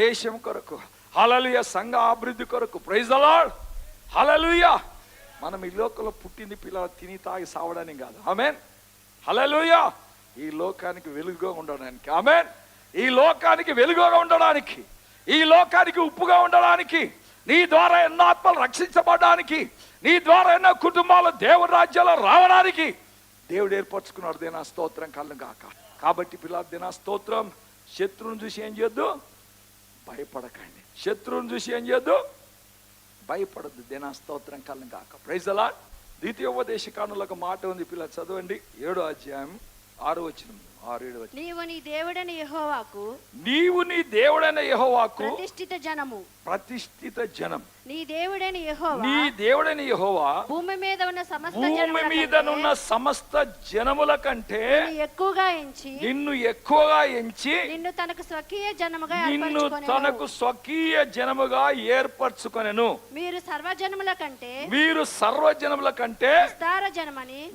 దేశం కొరకు. హల్లెలూయా. సంఘ అభివృద్ధి కొరకు. Praise the Lord. హల్లెలూయా. మనం ఈ లోకంలో పుట్టింది పిల్లలు తిని తాగి సావడానికి కాదు. ఆమెన్. హల్లెలూయా. ఈ లోకానికి వెలుగుగా ఉండడానికి. ఆమెన్. ఈ లోకానికి వెలుగుగా ఉండడానికి, ఈ లోకానికి ఉప్పుగా ఉండడానికి, నీ ద్వారా ఎన్నో ఆత్మలు రక్షించబడడానికి, నీ ద్వారా ఎన్నో కుటుంబాలు దేవుని రాజ్యంలో రావడానికి దేవుడు ఏర్పరచుకున్నాడు. దినా స్తోత్రం కళ్ళు కాక. కాబట్టి పిల్లలు దినా స్తోత్రం. శత్రువుని చూసి ఏం చేయొద్దు, భయపడకండి. శత్రువుని చూసి ఏం చేయొద్దు, భయపడద్దు. దినా స్తోత్రం కళ్ళు కాక. Praise the lord. ద్వితీయోపదేశకాండంలో ఒక మాట ఉంది పిల్లలు, చదవండి. 7వ అధ్యాయం 6వ వచనం, 6-7 వచనం. నీవు నీ దేవుడైన యెహోవాకు, నీవు నీ దేవుడైన యెహోవాకు ప్రతిష్ఠిత జనము, ప్రతిష్ఠిత జనం. నీ దేవుడైన యెహోవా, నీ దేవుడైన యెహోవా భూమి మీద ఉన్న సమస్త భూమి మీదనున్న సమస్త జనముల కంటే ఎక్కువగా ఎంచి, నిన్ను ఎక్కువగా ఎంచి, నిన్ను తనకు స్వకీయ జనముగా నిన్ను తనకు స్వకీయ జనముగా ఏర్పరచుకొనెను. మీరు సర్వజనముల కంటే, మీరు సర్వజనముల కంటే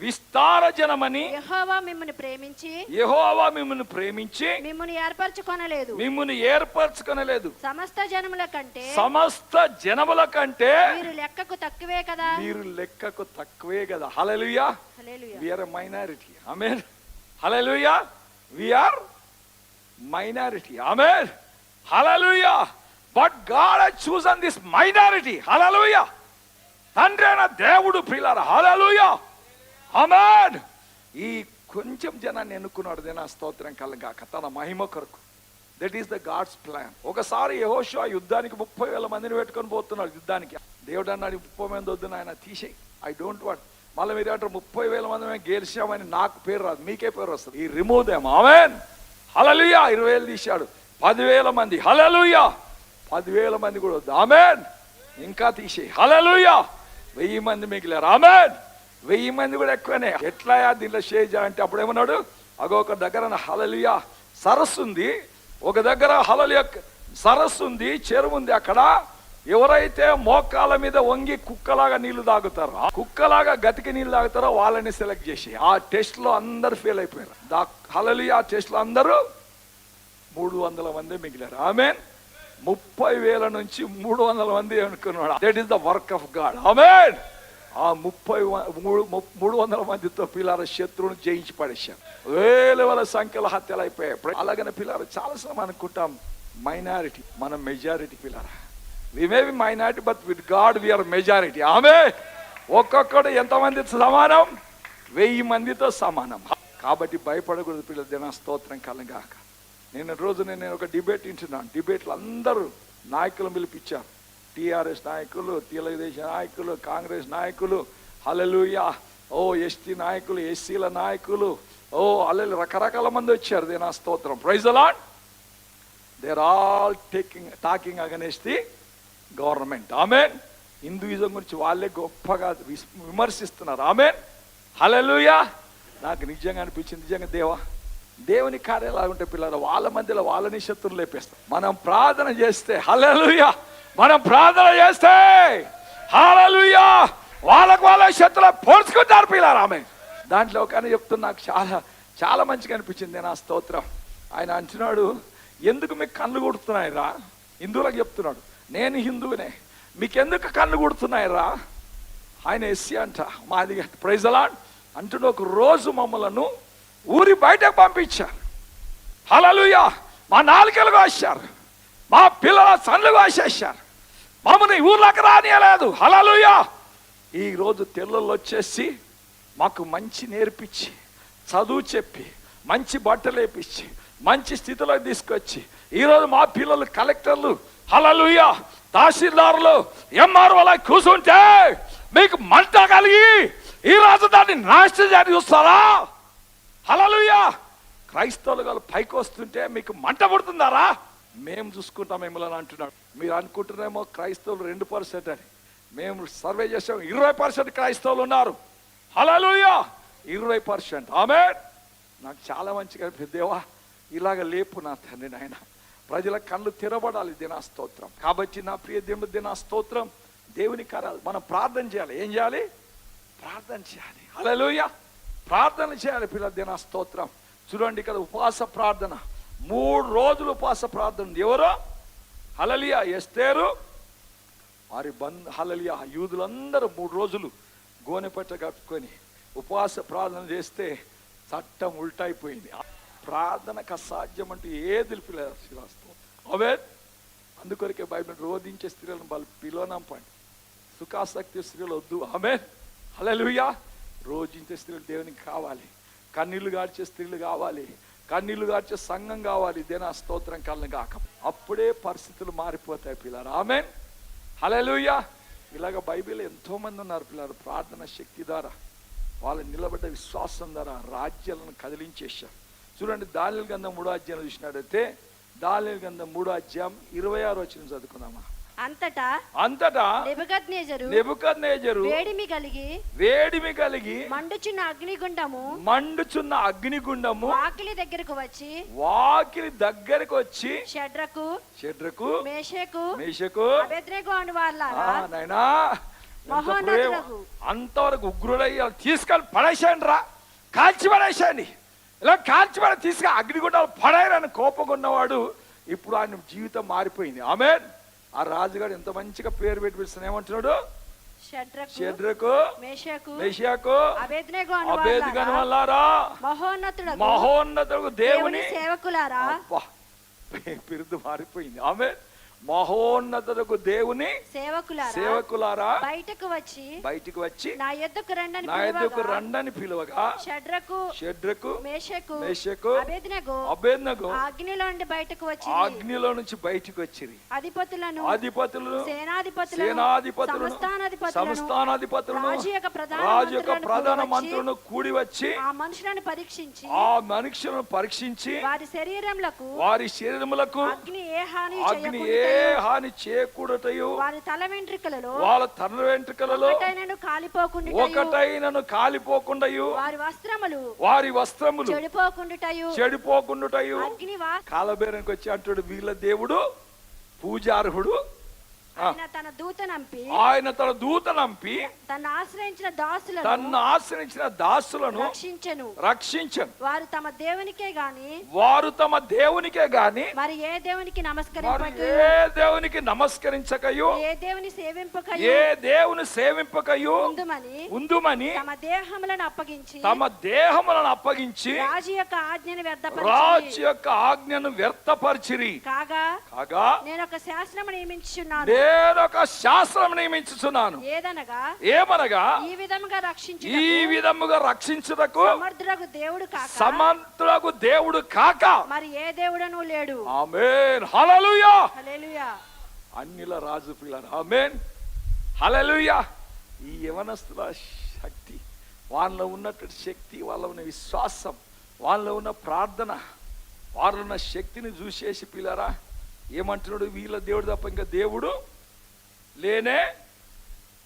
విస్తార జనమని యెహోవా మిమ్మును ప్రేమించి, యెహోవా మిమ్మును ప్రేమించి మిమ్మును ఏర్పరచుకొనలేదు. మిమ్మును ఏర్పరచుకొనలేదు. సమస్త జనముల కంటే, సమస్త జనముల కంటే మీరు లెక్కకు తక్కువే కదా. మీరు లెక్కకు తక్కువే కదా. హల్లెలూయా. హల్లెలూయా. We are a minority. Amen. Hallelujah. We are minority. Amen. Hallelujah. But God has chosen this minority. Hallelujah. తండ్రి అయిన దేవుడు ప్రియులారా. హల్లెలూయా. ఆమేన్. ఈ కొంచెం జనాన్ని ఎన్నుకున్నాడు. దినా స్తోత్రం కలగాక తన మహిమ కొరకు. That is the God's plan. ఒకసారి యెహోషువ యుద్ధానికి 30,000 మందిని పెట్టుకొని పోతున్నాడు యుద్ధానికి. దేవుడు అన్నాడు 30 మంది వద్దు నాయన, తీసేయి. I don't want. మళ్ళీ మీరు అంటారు 30,000 మంది మేము గెలిచామని నాకు పేరు రాదు, మీకే పేరు వస్తుంది. ఈ రిమూవ్ దెమ్. ఆమేన్. హల్లెలూయా. 20,000 తీశాడు. 10,000 మంది. హల్లెలూయా. 10,000 మంది కూడా వద్దు. ఆమేన్. ఇంకా తీసేయి. హల్లెలూయా. 1000 మంది మిగిలారు. ఆమేన్. 1000 మంది కూడా ఎక్కువనే. ఎట్లా దీంట్లో షేజ్ అంటే అప్పుడు ఏమన్నాడు, అగో ఒక దగ్గర హల్లెలూయా సరస్సు ఉంది, ఒక దగ్గర హల్లెలూయా సరస్సు ఉంది, చెరువు ఉంది. అక్కడ ఎవరైతే మోకాల మీద వంగి కుక్కలాగా నీళ్లు తాగుతారో, కుక్కలాగా గతికి నీళ్లు తాగుతారో వాళ్ళని సెలెక్ట్ చేసి ఆ టెస్ట్ లో అందరు ఫెయిల్ అయిపోయారు. హల్లెలూయా. ఆ టెస్ట్ లో అందరూ 300 మంది మిగిలారు. ఆమేన్. 30,000 నుంచి 300 మంది అనుకున్నాడు. That is the work of God. ఆమేన్. ఆ 300 మందితో పిల్లల శత్రువును జయించి పడేశారు. వేల సంఖ్యలో హత్యలు అయిపోయాయి. అలాగనే పిల్లలు చాలాసార్లు అనుకుంటాం మైనారిటీ, మనం మెజారిటీ. పిల్లరా, we may be minority but with God we are majority. ఆమేన్. ఒక్కొక్కడు ఎంతమంది సమానం, 1000 మందితో సమానం. కాబట్టి భయపడకూడదు పిల్లలు. దిన స్తోత్రం కలగాక. నేను ఒక డిబేట్ వింటున్నాను. డిబేట్లు అందరూ నాయకులను పిలిపించారు. టిఆర్ఎస్ నాయకులు, తెలుగుదేశం నాయకులు, కాంగ్రెస్ నాయకులు, హల్లెలూయా, ఓ ఎస్టీ నాయకులు, ఎస్సీల నాయకులు, ఓ హల్లెలూయా, రకరకాల మంది వచ్చారు. దిన స్తోత్రం. Praise the Lord. They are all talking against the government. ఆమేన్. హిందూయిజం గురించి వాళ్ళే గొప్పగా విమర్శిస్తున్నారు. ఆమేన్. హల్లెలూయా. నాకు నిజంగా అనిపించింది, నిజంగా దేవుని కార్యాలు ఉంటే పిల్లలు వాళ్ళ మధ్యలో వాళ్ళని శత్రువులు లేపేస్తాం. మనం ప్రార్థన చేస్తే, హల్లెలూయా, మనం ప్రార్థన చేస్తే హల్లెలూయా, వాళ్ళ శత్రువులు పోల్చుకుంటారు పిల్లలు. ఆమె దాంట్లో ఒక అని చెప్తున్నా, నాకు చాలా చాలా మంచిగా అనిపించింది. నా స్తోత్రం. ఆయన అంటున్నాడు, ఎందుకు మీకు కళ్ళు కొడుతున్నాయి రా? హిందువులకు చెప్తున్నాడు, నేను హిందువునే, మీకెందుకు కళ్ళు కొడుతున్నాయి రా? ఆయన ఎస్సీ అంట, మాది. Praise the Lord. అంటున్న ఒక రోజు మమ్మలను ఊరి బయటకు పంపించారు. హల్లెలూయా. మా నాలుకలు కోసారు, మా పిల్లల సన్లు కోసేశారు, మమ్మల్ని ఊర్లోకి రానియలేదు. హల్లెలూయా. ఈరోజు తెల్లలు వచ్చేసి మాకు మంచి నేర్పించి, చదువు చెప్పి, మంచి బట్టలు వేపించి, మంచి స్థితిలో తీసుకొచ్చి, ఈరోజు మా పిల్లలు కలెక్టర్లు, హల్లెలూయా, తహసీల్దారులు, ఎంఆర్ఓలా కూర్చుంటే మీకు మంట కలిగి ఈరోజు దాన్ని నాశనం చేసి చూస్తారా? హల్లెలూయా. క్రైస్తవులు గారు పైకి వస్తుంటే మీకు మంట పడుతుందారా? మేము చూసుకుంటాం మిమ్మల్ని అంటున్నాడు. మీరు అనుకుంటున్నారేమో క్రైస్తవులు 2% అని. మేము సర్వే చేసాం, 20% క్రైస్తవులు ఉన్నారు. హల్లెలూయా, 20%. ఆమేన్. నాకు చాలా మంచిగా అనిపించింది. దేవా, ఇలాగ లేపు నా తండ్రి నాయన, ప్రజల కళ్ళు తెరబడాలి దినా స్తోత్రం. కాబట్టి నా ప్రియ దేవుడు దినా స్తోత్రం, దేవుని కార్యాలు మనం ప్రార్థన చేయాలి. ఏం చేయాలి? ప్రార్థన చేయాలి. హల్లెలూయా, ప్రార్థన చేయాలి పిల్లల దినా స్తోత్రం. చూడండి ఇక్కడ ఉపవాస ప్రార్థన, 3 రోజులు ఉపవాస ప్రార్థన. ఎవరో? హల్లెలూయా, ఎస్తేరు వారి హల్లెలూయా, యూదులందరూ 3 రోజులు గోనెపట్ట కట్టుకొని ఉపవాస ప్రార్థన చేస్తే చట్టం ఉల్టైపోయింది. ప్రార్థనకు అసాధ్యం అంటే ఏది పిల్లలు అవే. అందుకొరకే బైబిల్ రోధించే స్త్రీలను వాళ్ళు పిలవనంపండి, సుఖాసక్తి స్త్రీలు వద్దు. ఆమె హల్లెలూయా. రోజించే స్త్రీలు దేవునికి కావాలి, కన్నీళ్లు గార్చే స్త్రీలు కావాలి, కన్నీళ్లు గార్చే సంఘం కావాలి. దేనా స్తోత్రం కళ్ళను కాక అప్పుడే పరిస్థితులు మారిపోతాయి పిల్లలు. ఆమెన్, హల్లెలూయా. ఇలాగ బైబిల్ ఎంతో మంది ఉన్నారు పిల్లలు. ప్రార్థన శక్తి ద్వారా, వాళ్ళ నిలబడ్డ విశ్వాసం ద్వారా రాజ్యాలను కదిలించేశారు. చూడండి, దానియేలు గ్రంథం 3వ అధ్యాయం చూసినట్టయితే, దానియేలు గ్రంథం 3వ అధ్యాయం 26వ వచనం చదువుకుందామా. అంతటా నెబుకద్నెజరు వేడిమి కలిగి మండుచున్న అగ్నిగుండము వాకిలి దగ్గరకు వచ్చి షడ్రకు మేషకు అబేద్నెగో అను వాళ్ళారా, నాయనా అంతవరకు ఉగ్రులై తీసుకొని పడేసాండి రా, కాల్చి పడేసాండి, ఇలా కాల్చి పడే తీసుకొని అగ్నిగుండాలు పడేరని కోపగున్నవాడు ఇప్పుడు ఆయన జీవితం మారిపోయింది. ఆమేన్. ఆ రాజుగారు ఎంత మంచిగా పేరు పెట్టి పిలుస్తాను. ఏమంటున్నాడు? షడ్రకు మేషకు అబేద్నెగో వల్లారా, మహోన్నతుడు దేవుని సేవకులారా. బిరుదు మారిపోయింది. ఆమె మహోన్నతుడు దేవుని సేవకులారా బయటకు వచ్చి నా యొద్దకు రండని పిలువగా షడ్రకు మేషకు అబేద్నెగో అగ్నిలో నుంచి బయటకు వచ్చిరి. అధిపతులను సేనాధిపతులను సంస్థానాధిపతులను రాజు యొక్క ప్రధాన మంత్రులను కూడి వచ్చి ఆ మనుషులను పరీక్షించి వారి శరీరములకు అగ్ని ఏ హాని చేయకూడటయు వాళ్ళ తల వెంట్రుకలలో ఒకటైనను కాలిపోకుండాయు వారి వస్త్రములు చెడిపోకుండాటయు. కాలబేరానికి వచ్చి అంటాడు, వీళ్ళ దేవుడు పూజార్హుడు. ఆయన తన దూత నంపి తన్ను ఆశ్రయించిన దాసులను రక్షించెను. వారు తమ దేవునికే గాని మరి ఏ దేవునికి నమస్కరించకయు ఏ దేవుని సేవింపకయు ఉందుమని తమ దేహములను అప్పగించి రాజు యొక్క ఆజ్ఞను వ్యర్థపరిచిరి. కాగా నేను ఒక శాస్త్రము నియమించుచున్నాను. ఏమనగా ఈ విధముగా రక్షించుటకు సమర్థుడగు దేవుడు కాక మరి ఏ దేవుడను లేడు. ఆమేన్, హల్లెలూయా. అన్నిల రాజు పిల్లలు. ఆమేన్, హల్లెలూయా. ఈ యవనస్తుల శక్తి, వాళ్ళలో ఉన్నటువంటి శక్తి, వాళ్ళ ఉన్న విశ్వాసం, వాళ్ళలో ఉన్న ప్రార్థన, వాళ్ళలో ఉన్న శక్తిని చూసేసి పిల్లరా ఏమంటున్నాడు? వీళ్ళ దేవుడు తప్ప ఇంకా దేవుడు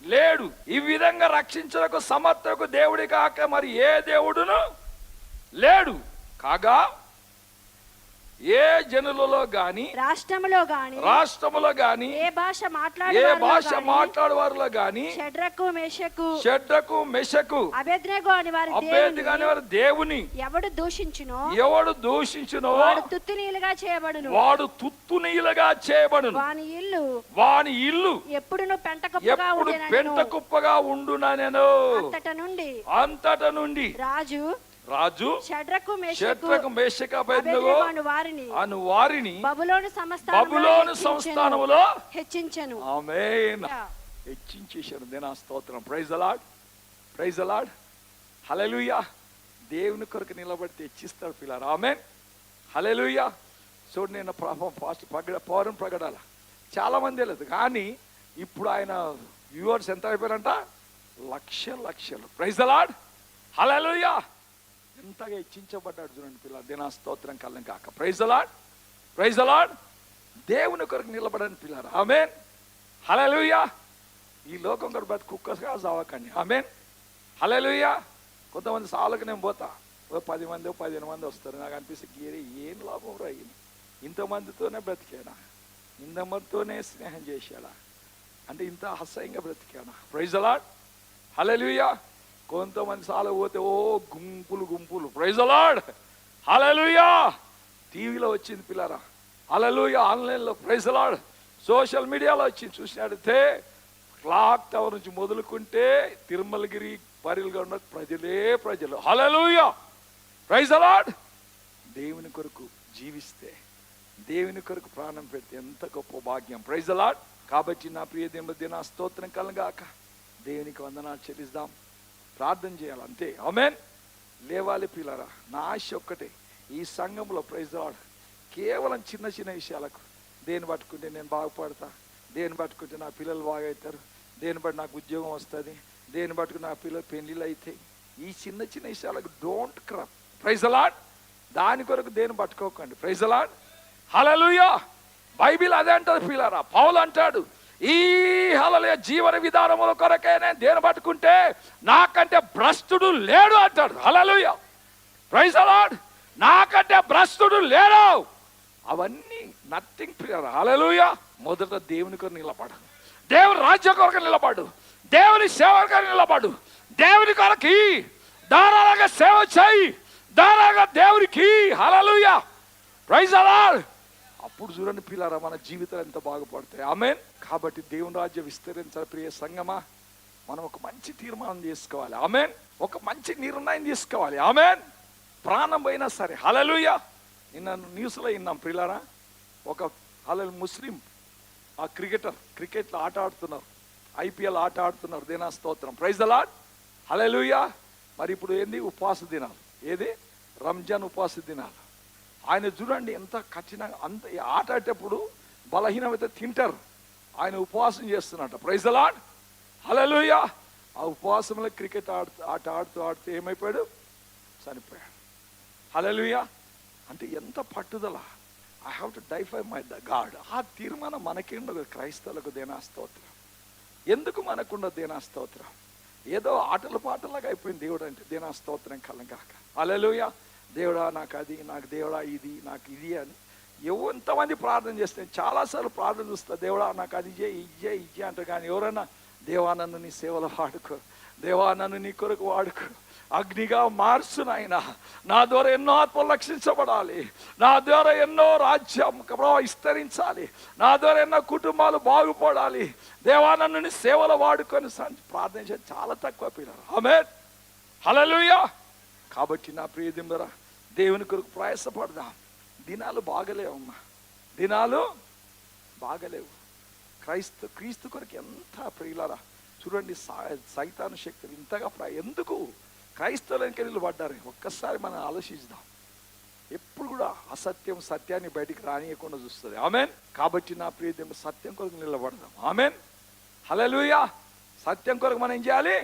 లేడు. ఈ విధంగా రక్షించడానికి సమర్థకు దేవుడి కాక మరి ఏ దేవుడును లేడు. కాగా ఏ జనులలో గాని రాష్ట్రములో గాని ఏ భాష మాట్లాడేవారిలో గాని షడ్రకు మేషకు అబేద్నెగో అని వారి దేవుని ఎవడు దూషించునో వాడు తుత్తునీలుగా చేయబడును. వాని ఇల్లు ఎప్పుడు పెంట కుప్పగా ఉండుననెను. అంతట నుండి రాజు షడ్రకు మేషకు అబేద్నెగో అను వారిని బబులోను సంస్థానములో హెచ్చించెను. ఆమేన్. హెచ్చించేశాడు. దేనా స్తోత్రం. Praise the lord, praise the lord. హల్లెలూయా. దేవుని కొరకు నిలబడితే హెచ్చిస్తాడు పిల్లలు. ఆమేన్. హల్లెలూయా. చూడు, నేను పౌరం ప్రకటాల చాలా మంది లేదు, కానీ ఇప్పుడు ఆయన వ్యూవర్స్ ఎంత అయిపోయారంట? లక్షలు. Praise the lord. హల్లెలూయా. ఎంతగా హెచ్చించబడ్డాడు చూడండి పిల్లలు. దేనా స్తోత్రం కళ్ళం కాక. Praise the lord, praise the lord. దేవుని కొరకు నిలబడని పిల్లలు. ఆమేన్. హల్లెలూయా. ఈ లోకం కొరకు బతి కుక్కగా సావకండి. ఆమేన్. హల్లెలూయా. కొంతమంది సావులకు నేను పోతా, 10 మంది 15 మంది వస్తారు. నాకు అనిపిస్తుంది, ఏం లాభం రా, ఇంతమందితోనే బ్రతికాడా, ఇంతమందితోనే స్నేహం చేశాడా, అంటే ఇంత అసహ్యంగా బ్రతికాడా. Praise the lord. హల్లెలూయా. కొంతమంది సాలు పోతే గుంపులు. Praise the lord. హల్లెలూయా. టీవీలో వచ్చింది పిల్లరా. హల్లెలూయా. ఆన్లైన్లో. Praise the lord. సోషల్ మీడియాలో వచ్చింది. చూసినట్టే క్లాక్ టవర్ నుంచి మొదలుకుంటే తిరుమలగిరి పరిలుగా ఉన్న ప్రజలు. హల్లెలూయా. Praise the lord. దేవుని కొరకు జీవిస్తే, దేవుని కొరకు ప్రాణం పెడితే ఎంత గొప్ప భాగ్యం. Praise the lord. కాబట్టి నా ప్రియ దేవుని దిన స్తోత్రం కలగాక దేవునికి వందనాలు చెల్లిద్దాం, ప్రార్థన చేయాలి, అంతే. ఆమేన్. లేవాలి పిల్లరా. నా ఆశ ఒక్కటే, ఈ సంఘంలో ప్రైజ్ ద లార్డ్ కేవలం చిన్న విషయాలకు దేని పట్టుకుంటే నేను బాగుపడతా, దేని పట్టుకుంటే నా పిల్లలు బాగవుతారు, దేని బట్టి నాకు ఉద్యోగం వస్తుంది, దేని పట్టుకుని నా పిల్లలు పెళ్లిళ్ళు అవుతాయి, ఈ చిన్న విషయాలకు don't cram. Praise the Lord. దాని కొరకు దేని పట్టుకోకండి. Praise the lord. హల్లెలూయా. బైబిల్ అదే అంటారు పిల్లరా. పౌలు అంటాడు, ఈ హల్లెలూయా జీవన విధానముల కొరకే నేను దేని పట్టుకుంటే నాకంటే భ్రష్టుడు లేడు అంటాడు. హల్లెలూయా. Praise the Lord. నాకంటే భ్రష్టుడు లేడు. అవన్నీ నథింగ్ పిల్లరా. హల్లెలూయా. మొదట దేవుని కొరకు నిలబడు, దేవుని రాజ్యం కొరకు నిలబడు, దేవుని సేవ కొరకు నిలబడు, దేవుని కొరకు ధారాళంగా సేవ చేయి, ధారాళంగా దేవునికి. హల్లెలూయా. Praise the Lord. అప్పుడు చూడండి పిల్లరా, మన జీవితాలు ఎంత బాగుపడతాయి. ఆమేన్. కాబట్టి దేవుని రాజ్యం విస్తరించాలి. ప్రియ సంగమా, మనం ఒక మంచి తీర్మానం చేసుకోవాలి. ఆమేన్. ఒక మంచి నిర్ణయం తీసుకోవాలి. ఆమేన్. ప్రాణం పోయినా సరే. హల్లెలూయా. నిన్న న్యూస్లో విన్నాం పిల్లరా, ఒక ముస్లిం ఆ క్రికెట్లో ఆట ఆడుతున్నారు, IPL ఆట ఆడుతున్నారు. దేనా స్తోత్రం. Praise the lord. హల్లెలూయా. మరి ఇప్పుడు ఏంది? ఉపవాస దినాలు. ఏది? రంజాన్ ఉపవాస దినాలు. ఆయన చూడండి ఎంత కఠినంగా, అంత ఆట ఆడేటప్పుడు బలహీనమైతే తింటారు, ఆయన ఉపవాసం చేస్తున్నట్ట. Praise the lord. హల్లెలూయా. ఆ ఉపవాసంలో క్రికెట్ ఆట ఆడుతూ ఏమైపోయాడు? చనిపోయాడు. హల్లెలూయా. అంటే ఎంత పట్టుదల. I have to die for my God. ఆ తీర్మానం మనకేండదు క్రైస్తవులకు. దేనా స్తోత్రం. ఎందుకు మనకుండదు దేనా స్తోత్రం? ఏదో ఆటల పాటలాగా అయిపోయింది దేవుడు అంటే. దేనా స్తోత్రం కలం కాక. హల్లెలూయా. దేవుడా నాకు అది, నాకు దేవుడా ఇది, నాకు ఇది అని ఎంతమంది ప్రార్థన చేస్తే చాలాసార్లు ప్రార్థన చూస్తా, దేవుడా నాకు అది ఇచ్చే అంటారు. కానీ ఎవరన్నా దేవా నన్ను నీ సేవలో వాడుకో, దేవా నన్ను నీ కొరకు వాడుకో, అగ్నిగా మార్చు నాయనా, నా ద్వారా ఎన్నో ఆత్మలు రక్షించబడాలి, నా ద్వారా ఎన్నో రాజ్యం విస్తరించాలి, నా ద్వారా ఎన్నో కుటుంబాలు బాగుపడాలి, దేవా నన్ను నీ సేవలో వాడుకొని ప్రార్థన చేసి చాలా తక్కువ పిల్లలు. ఆమేన్. హల్లెలూయా. కాబట్టి నా ప్రియ దింబరా, దేవుని కొరకు ప్రయాసపడదాం. దినాలు బాగలేవమ్మా, దినాలు బాగలేవు. క్రీస్తు కొరకు ఎంత ప్రియులారా. చూడండి, సైతాను శక్తులు ఇంతగా ఎందుకు క్రైస్తవులకి నిలబడ్డారు? ఒక్కసారి మనం ఆలోచిద్దాం. ఎప్పుడు కూడా అసత్యం సత్యాన్ని బయటికి రానియకుండా చూస్తుంది. ఆమేన్. కాబట్టి నా ప్రియ దేవుడు సత్యం కొరకు నిలబడదాం. ఆమేన్. హల్లెలూయా. సత్యం కొరకు మనం ఏం చేయాలి?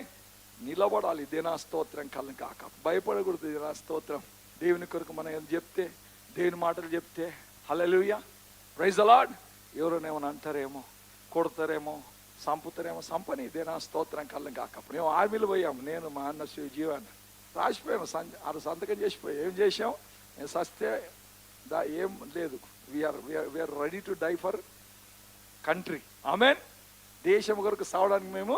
నిలబడాలి. దేనా స్తోత్రం కళ్ళం కాక. భయపడకూడదు. దేనా స్తోత్రం. దేవుని కొరకు మనం ఏం చెప్తే, దేవుని మాటలు చెప్తే, హల్లెలూయా. Praise the Lord. ఎవరోనేమో అంటారేమో, కొడతారేమో, సంపుతారేమో, సంపని. దేనా స్తోత్రం కళ్ళం కాక. మేము ఆర్మీలు పోయాము, నేను మా అన్న జీవాన్ని రాసిపోయాము, సంతకం చేసిపోయాం. ఏం చేసాం? నేను సస్తే ఏం లేదు. We are ready to die for country. ఆమేన్. దేశం కొరకు సావడానికి మేము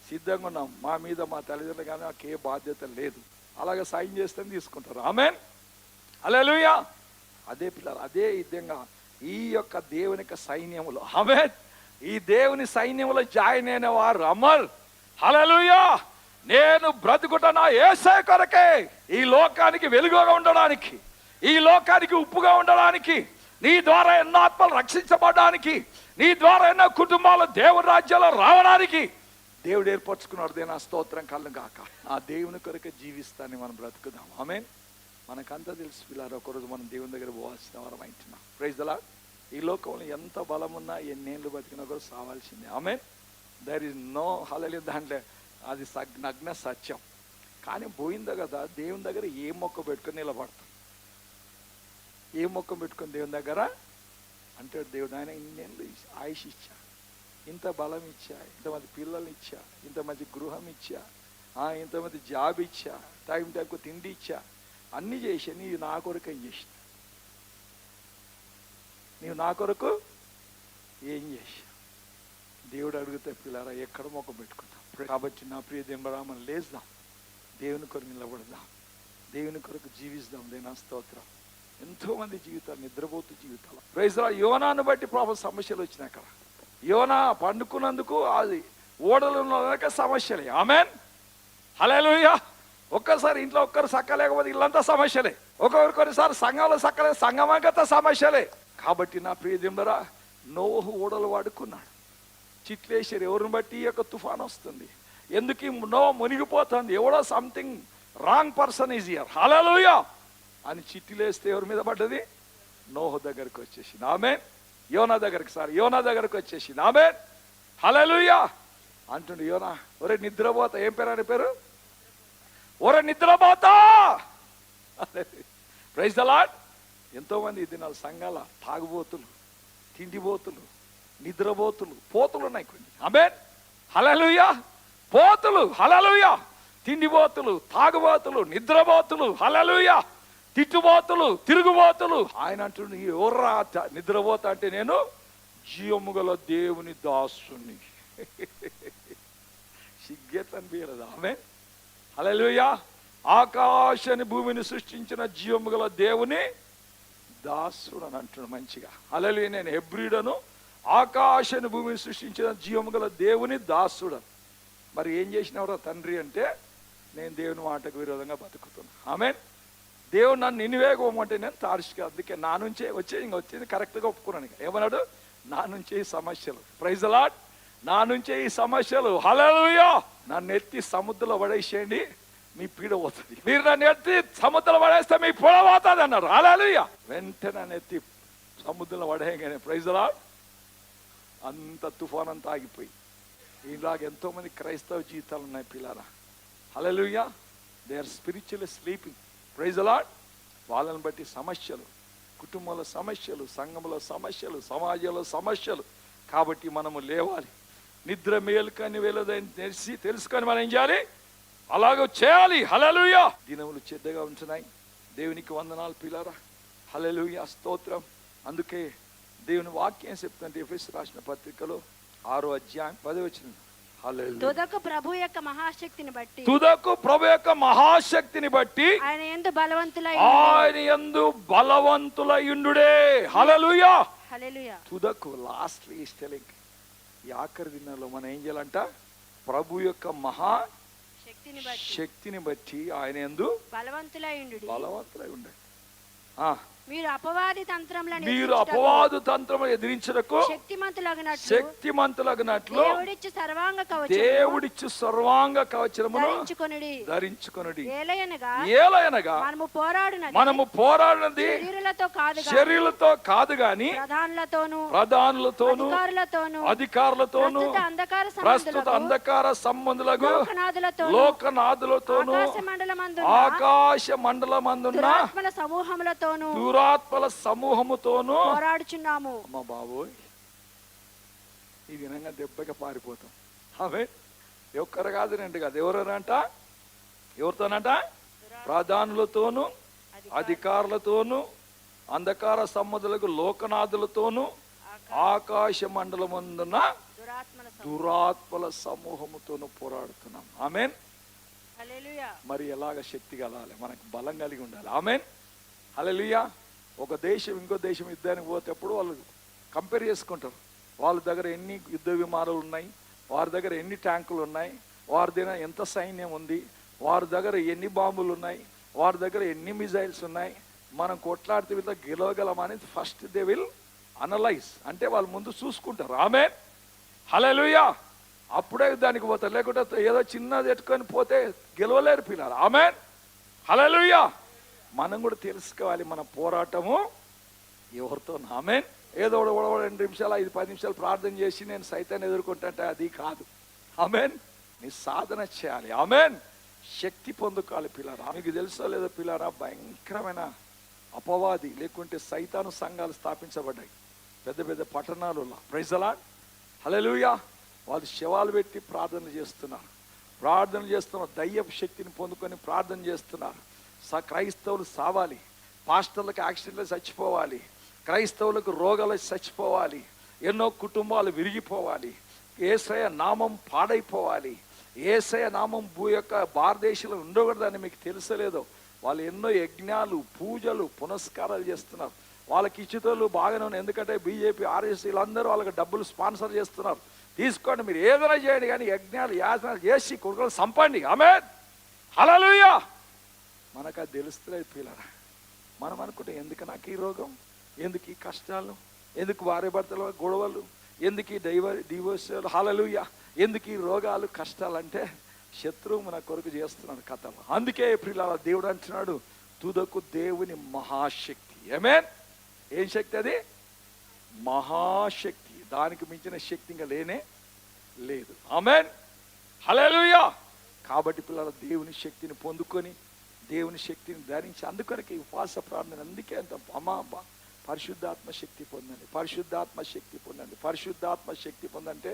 సిద్ధంగా ఉన్నాం. మా మీద మా తల్లిదండ్రులు కానీ మాకు ఏ బాధ్యత లేదు. అలాగే సాయం చేస్తే తీసుకుంటారు. ఆమేన్. హల్లెలూయా. అదే పిల్లలు, అదే విధంగా ఈ యొక్క దేవుని యొక్క సైన్యములో, ఆమేన్, ఈ దేవుని సైన్యములో జాయిన్ అయిన వారు అమర్. హల్లెలూయా. నేను బ్రతుకుట నా యేసయ్య కొరకే. ఈ లోకానికి వెలుగుగా ఉండడానికి, ఈ లోకానికి ఉప్పుగా ఉండడానికి, నీ ద్వారా ఎన్నో ఆత్మలు రక్షించబడడానికి, నీ ద్వారా ఎన్నో కుటుంబాలు దేవుని రాజ్యంలో రావడానికి దేవుడు ఏర్పరచుకున్నాడు. దేనా స్తోత్రం కళ్ళు గాక. ఆ దేవుని కొరకు జీవిస్తాన్ని మనం బ్రతుకుదాం. ఆమేన్. మనకంతా తెలుసు పిల్లారు, ఒకరోజు మనం దేవుని దగ్గర పోవాల్సిన వారం అంటున్నాం. Praise the Lord. ఈ లోకంలో ఎంత బలం ఉన్నా ఎన్నేళ్ళు బతికినా కూడా సావాల్సిందే. ఆమేన్. దర్ ఇస్ నో హల్లెలూయా. దాంట్లో అది నగ్న సత్యం. కానీ పోయిందో కదా, దేవుని దగ్గర ఏ మొక్క పెట్టుకొని నిలబడతాం? ఏ మొక్క పెట్టుకొని దేవుని దగ్గర అంటే, దేవుడు ఆయన ఇన్నేళ్ళు ఆయుష్ ఇచ్చా, ఇంత బలం ఇచ్చా, ఇంతమంది పిల్లలు ఇచ్చా, ఇంత మంచి గృహం ఇచ్చా, ఇంతమంది జాబ్ ఇచ్చా, టైంకు తిండి ఇచ్చా, అన్నీ చేసా. నీవు నా కొరకు ఏం చేసిన? నీవు నా కొరకు ఏం చేసా? దేవుడు అడిగితే పిల్లరా ఎక్కడ మొక్క పెట్టుకుంటాం? కాబట్టి నా ప్రియ దేవుడా, మనం లేద్దాం, దేవుని కొరకు నిలబడదాం, దేవుని కొరకు జీవిస్తాం. దేనా స్తోత్రం. ఎంతో మంది జీవితాలు నిద్రపోతూ జీవితాలు. Praise the lord. యోనాను బట్టి ప్రాబ్లం సమస్యలు వచ్చినాయి. అక్కడ యోనా పండుకున్నందుకు అది ఓడలు ఉన్న సమస్యలే. ఆమేన్. హల్లెలూయా. ఒక్కసారి ఇంట్లో ఒక్కరు సక్కలేకపోతే ఇల్లంతా సమస్యలే. కొన్నిసారి సంఘంలో సక్కలే, సంఘమంతా సమస్యలే. కాబట్టి నా ప్రియ దేవుడా, నోహు ఓడలు వాడుకున్నాడు. చిట్లేశారు. ఎవరిని బట్టి ఈ యొక్క తుఫాన్ వస్తుంది? ఎందుకు నోహు మునిగిపోతుంది? ఎవడో something wrong person is here. హల్లెలూయా అని చిట్టిలేస్తే ఎవరి మీద పడ్డది? నోహు దగ్గరికి వచ్చేసింది. ఆమేన్. యోనా దగ్గరికి యోనా దగ్గరకు వచ్చేసింది. ఆమేన్. హల్లెలూయా అంటుండు యోనా. ఒరే నిద్రపోతా. ఏం పేరు అని పేరు? ఒరే నిద్రపోతా. Praise the Lord. ఎంతో మంది ఈ దినాలు సంఘాల తాగుబోతులు, తిండిబోతులు, నిద్రబోతులు, పోతులు ఉన్నాయి కొన్ని. ఆమేన్. హల్లెలూయా. పోతులు. హల్లెలూయా. తిండిబోతులు, తాగుబోతులు, నిద్రబోతులు, హల్లెలూయా, తిట్టుబోతులు, తిరుగుబోతులు. ఆయన అంటుండు, ఎవర్రా నిద్రపోతా అంటే, నేను జీవము గల దేవుని దాసుని. సిగ్గెట్లనిపించలేదు. ఆమేన్. హల్లెలూయా. ఆకాశాన్ని భూమిని సృష్టించిన జీవము గల దేవుని దాసుడు అని అంటున్నాడు మంచిగా. హల్లెలూయా. నేను హెబ్రీయుడను, ఆకాశాన్ని భూమిని సృష్టించిన జీవము గల దేవుని దాసుడు. మరి ఏం చేసినవరా తండ్రి అంటే, నేను దేవుని మాటకు విరోధంగా బతుకుతున్నా. ఆమేన్. దేవుడు నన్ను నినివేగమంటే నేను తార్షిగా, అందుకే నా నుంచే వచ్చింది కరెక్ట్గా ఒప్పుకున్నాను. ఏమన్నాడు? నా నుంచే ఈ సమస్యలు. Praise the Lord. నా నుంచే ఈ సమస్యలు. హల్లెలూయా. నన్ను ఎత్తి సముద్రంలో పడేసేయండి, మీ పీడ పోతుంది. మీరు నన్ను ఎత్తి సముద్రంలో పడేస్తే మీ పీడ పోతుంది అన్నారు. హల్లెలూయా. వెంటనే నన్ను ఎత్తి సముద్రంలో పడేయగానే ప్రైజ్ ది లార్డ్ అంత తుఫాన్ అంతా ఆగిపోయి. ఇలాగ ఎంతో మంది క్రైస్తవ జీవితాలు ఉన్నాయి పిల్లరా. హల్లెలూయా. They are spiritually sleeping. Praise the Lord. వాళ్ళని బట్టి సమస్యలు, కుటుంబంలో సమస్యలు, సంఘంలో సమస్యలు, సమాజంలో సమస్యలు. కాబట్టి మనము లేవాలి. నిద్ర మేలుకని వెళ్ళదని తెలుసుకొని మనం ఏం చేయాలి? అలాగ చేయాలి. హల్లెలూయా. దినములు చెడ్డగా ఉంటున్నాయి. దేవునికి వందనాలు పిల్లరా. హల్లెలూయా. స్తోత్రం. అందుకే దేవుని వాక్యం చెప్తుంటే ఎఫెసీయులకు రాసిన పత్రికలో 6వ అధ్యాయం 10వ వచనం. హల్లెలూయా. తుదకు ప్రభు యొక్క మహాశక్తిని బట్టి ఆయన యందు బలవంతులయుండుడే. హల్లెలూయా. హల్లెలూయా. తుదకు లాస్ట్ ఈస్ టెలింగ్. ఈ ఆఖరి దినాల్లో మనం ఏం చేయాలంట? ప్రభు యొక్క మహా శక్తిని బట్టి ఆయన యందు బలవంతులై ఉండండి. మీరు అపవాది తంత్రములను ఎదిరించుటకు శక్తిమంతులగునట్లు దేవుడిచ్చు సర్వాంగ కవచమును ధరించుకొనుడి. ఏలయనగా మనము పోరాడినది శరీరులతో కాదు గాని ప్రధానులతోను అధికారులతోను ప్రస్తుత అంధకార సంబంధులకు లోకనాథులతోను ఆకాశ మండలమందున్న సమూహములతోను దురాత్మల సమూహముతోను పోరాడుచున్నాము. అమ్మ బాబోయ్, ఈ విధంగా దెబ్బకి పారిపోతాం. అవే ఒక్కరు కాదు, రెండు కాదు. ఎవరితోనంట? ప్రధానులతోను అధికారులతోను అంధకార సంబంధులకు లోకనాథులతోను ఆకాశ మండలమందున్న దురాత్మల సమూహముతోను పోరాడుతున్నాం. ఆమేన్. మరి ఎలాగ శక్తి కలగాలి? మనకు బలం కలిగి ఉండాలి. ఆమేన్. హల్లెలూయా. ఒక దేశం ఇంకో దేశం యుద్ధానికి పోతేప్పుడు వాళ్ళు కంపేర్ చేసుకుంటారు. వాళ్ళ దగ్గర ఎన్ని యుద్ధ విమానాలు ఉన్నాయి, వారి దగ్గర ఎన్ని ట్యాంకులు ఉన్నాయి, వారి దగ్గర ఎంత సైన్యం ఉంది, వారి దగ్గర ఎన్ని బాంబులు ఉన్నాయి, వారి దగ్గర ఎన్ని మిజైల్స్ ఉన్నాయి, మనం కొట్లాడితే వీళ్ళతో గెలవగలమని ఫస్ట్ దే విల్ అనలైజ్, అంటే వాళ్ళు ముందు చూసుకుంటారు. ఆమేన్, హల్లెలూయా. అప్పుడే దానికి పోతారు, లేకుంటే ఏదో చిన్నది ఎట్టుకొని పోతే గెలవలేరు పిల్లలు. ఆమేన్, హల్లెలూయా. మనం కూడా తెలుసుకోవాలి మన పోరాటము ఎవరితో. ఆమేన్. ఏదో 2 నిమిషాలు 5-10 నిమిషాలు ప్రార్థన చేసి నేను సైతాన్ని ఎదుర్కొంటే అది కాదు. ఆమేన్. నీ సాధన చేయాలి. ఆమేన్. శక్తి పొందుకోవాలి పిల్లరా. మీకు తెలుసో లేదో పిల్లరా, భయంకరమైన అపవాది లేకుంటే సైతాను సంఘాలు స్థాపించబడ్డాయి పెద్ద పెద్ద పట్టణాలలో. ప్రైజ్ ది లార్డ్, హల్లెలూయా. వాళ్ళు శవాలు పెట్టి ప్రార్థనలు చేస్తున్నారు, దయ్యపు శక్తిని పొందుకొని ప్రార్థన చేస్తున్నారు. క్రైస్తవులు సావాలి, పాస్టర్లకు యాక్సిడెంట్లు చచ్చిపోవాలి, క్రైస్తవులకు రోగాలు చచ్చిపోవాలి, ఎన్నో కుటుంబాలు విరిగిపోవాలి, యేసయ్య నామం పాడైపోవాలి, యేసయ్య నామం భారతదేశంలో ఉండకూడదని మీకు తెలుసలేదో. వాళ్ళు ఎన్నో యజ్ఞాలు, పూజలు, పునస్కారాలు చేస్తున్నారు. వాళ్ళకి ఇచ్చితోళ్ళు బాగానే ఉన్నాయి, ఎందుకంటే బీజేపీ, ఆర్ఎస్ వీళ్ళందరూ వాళ్ళకి డబ్బులు స్పాన్సర్ చేస్తున్నారు. తీసుకోండి, మీరు ఏదైనా చేయండి, కానీ యజ్ఞాలు యాచనలు చేసి కొడుకులు సంపండి. ఆమేన్, హల్లెలూయా. మనకు అది తెలుస్తలేదు పిల్లరా. మనం అనుకుంటే ఎందుకు నాకు ఈ రోగం, ఎందుకు ఈ కష్టాలు, ఎందుకు భార్య భర్తల గొడవలు, ఎందుకు ఈ డివోర్స్, హల్లెలూయా, ఎందుకు ఈ రోగాలు కష్టాలు అంటే శత్రువు మన కొరకు చేస్తున్నాడు కథలు. అందుకే పిల్లల దేవుడు అంటున్నాడు, తుదకు దేవుని మహాశక్తి. ఆమేన్. ఏం శక్తి అది? మహాశక్తి. దానికి మించిన శక్తి ఇంకా లేనే లేదు. ఆమేన్, హల్లెలూయా. కాబట్టి పిల్లల దేవుని శక్తిని పొందుకొని దేవుని శక్తిని ధరించి, అందుకొరకే ఉపవాస ప్రార్థన. అందుకే అంత అమ్మా పరిశుద్ధాత్మ శక్తి పొందండి, పరిశుద్ధాత్మ శక్తి పొందండి, పరిశుద్ధాత్మ శక్తి పొందంటే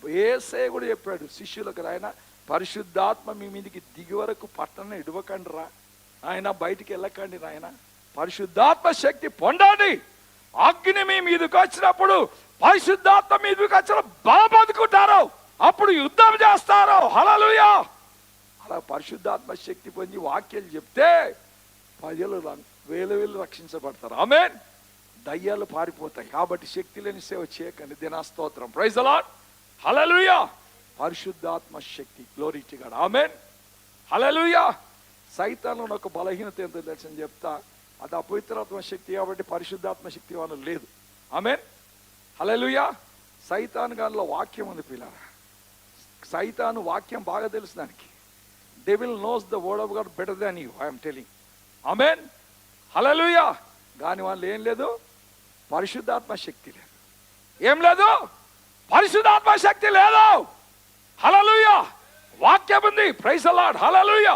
యేసయ్య కూడా చెప్పాడు శిష్యులకు, ఆయన పరిశుద్ధాత్మ మీ మీదికి దిగి వరకు పట్టణం ఇడవకండి రా ఆయన, బయటికి వెళ్ళకండి నాయన, పరిశుద్ధాత్మ శక్తి పొందండి. అగ్ని మీ మీదకి వచ్చినప్పుడు, పరిశుద్ధాత్మ మీదకి వచ్చిన బాగా బతుకుంటారు, అప్పుడు యుద్ధం చేస్తారు. హల్లెలూయా. అలా పరిశుద్ధాత్మ శక్తి పొంది వాక్యాలు చెప్తే ప్రజలు వేలు రక్షించబడతారు. ఆమేన్. దయ్యాలు పారిపోతాయి. కాబట్టి శక్తి లేని సేవ చేయకండి. దినా స్తోత్రం. ప్రైజ్ ది లార్డ్, హల్లెలూయా. పరిశుద్ధాత్మ శక్తి, గ్లోరీ టు గాడ్. ఆమేన్, హల్లెలూయా. సైతాన్లో ఒక బలహీనత ఎంతో తెలుసని చెప్తా, అది అపవిత్రాత్మ శక్తి కాబట్టి పరిశుద్ధాత్మ శక్తి వాళ్ళు లేదు. ఆమేన్, హల్లెలూయా. సైతాన్ గానిలో వాక్యం ఉంది పిల్లరా. సైతాను వాక్యం బాగా తెలుసు దానికి. Devil knows the word of God better than you, I'm telling. ఆమేన్, హల్లెలూయా. కానీ వాళ్ళు ఏం లేదు, పరిశుద్ధాత్మ శక్తి లేదు. ఏం లేదు, పరిశుద్ధాత్మ శక్తి లేదు. హల్లెలూయా. వాక్యం ఉంది. ప్రైజ్ ది లార్డ్, హల్లెలూయా.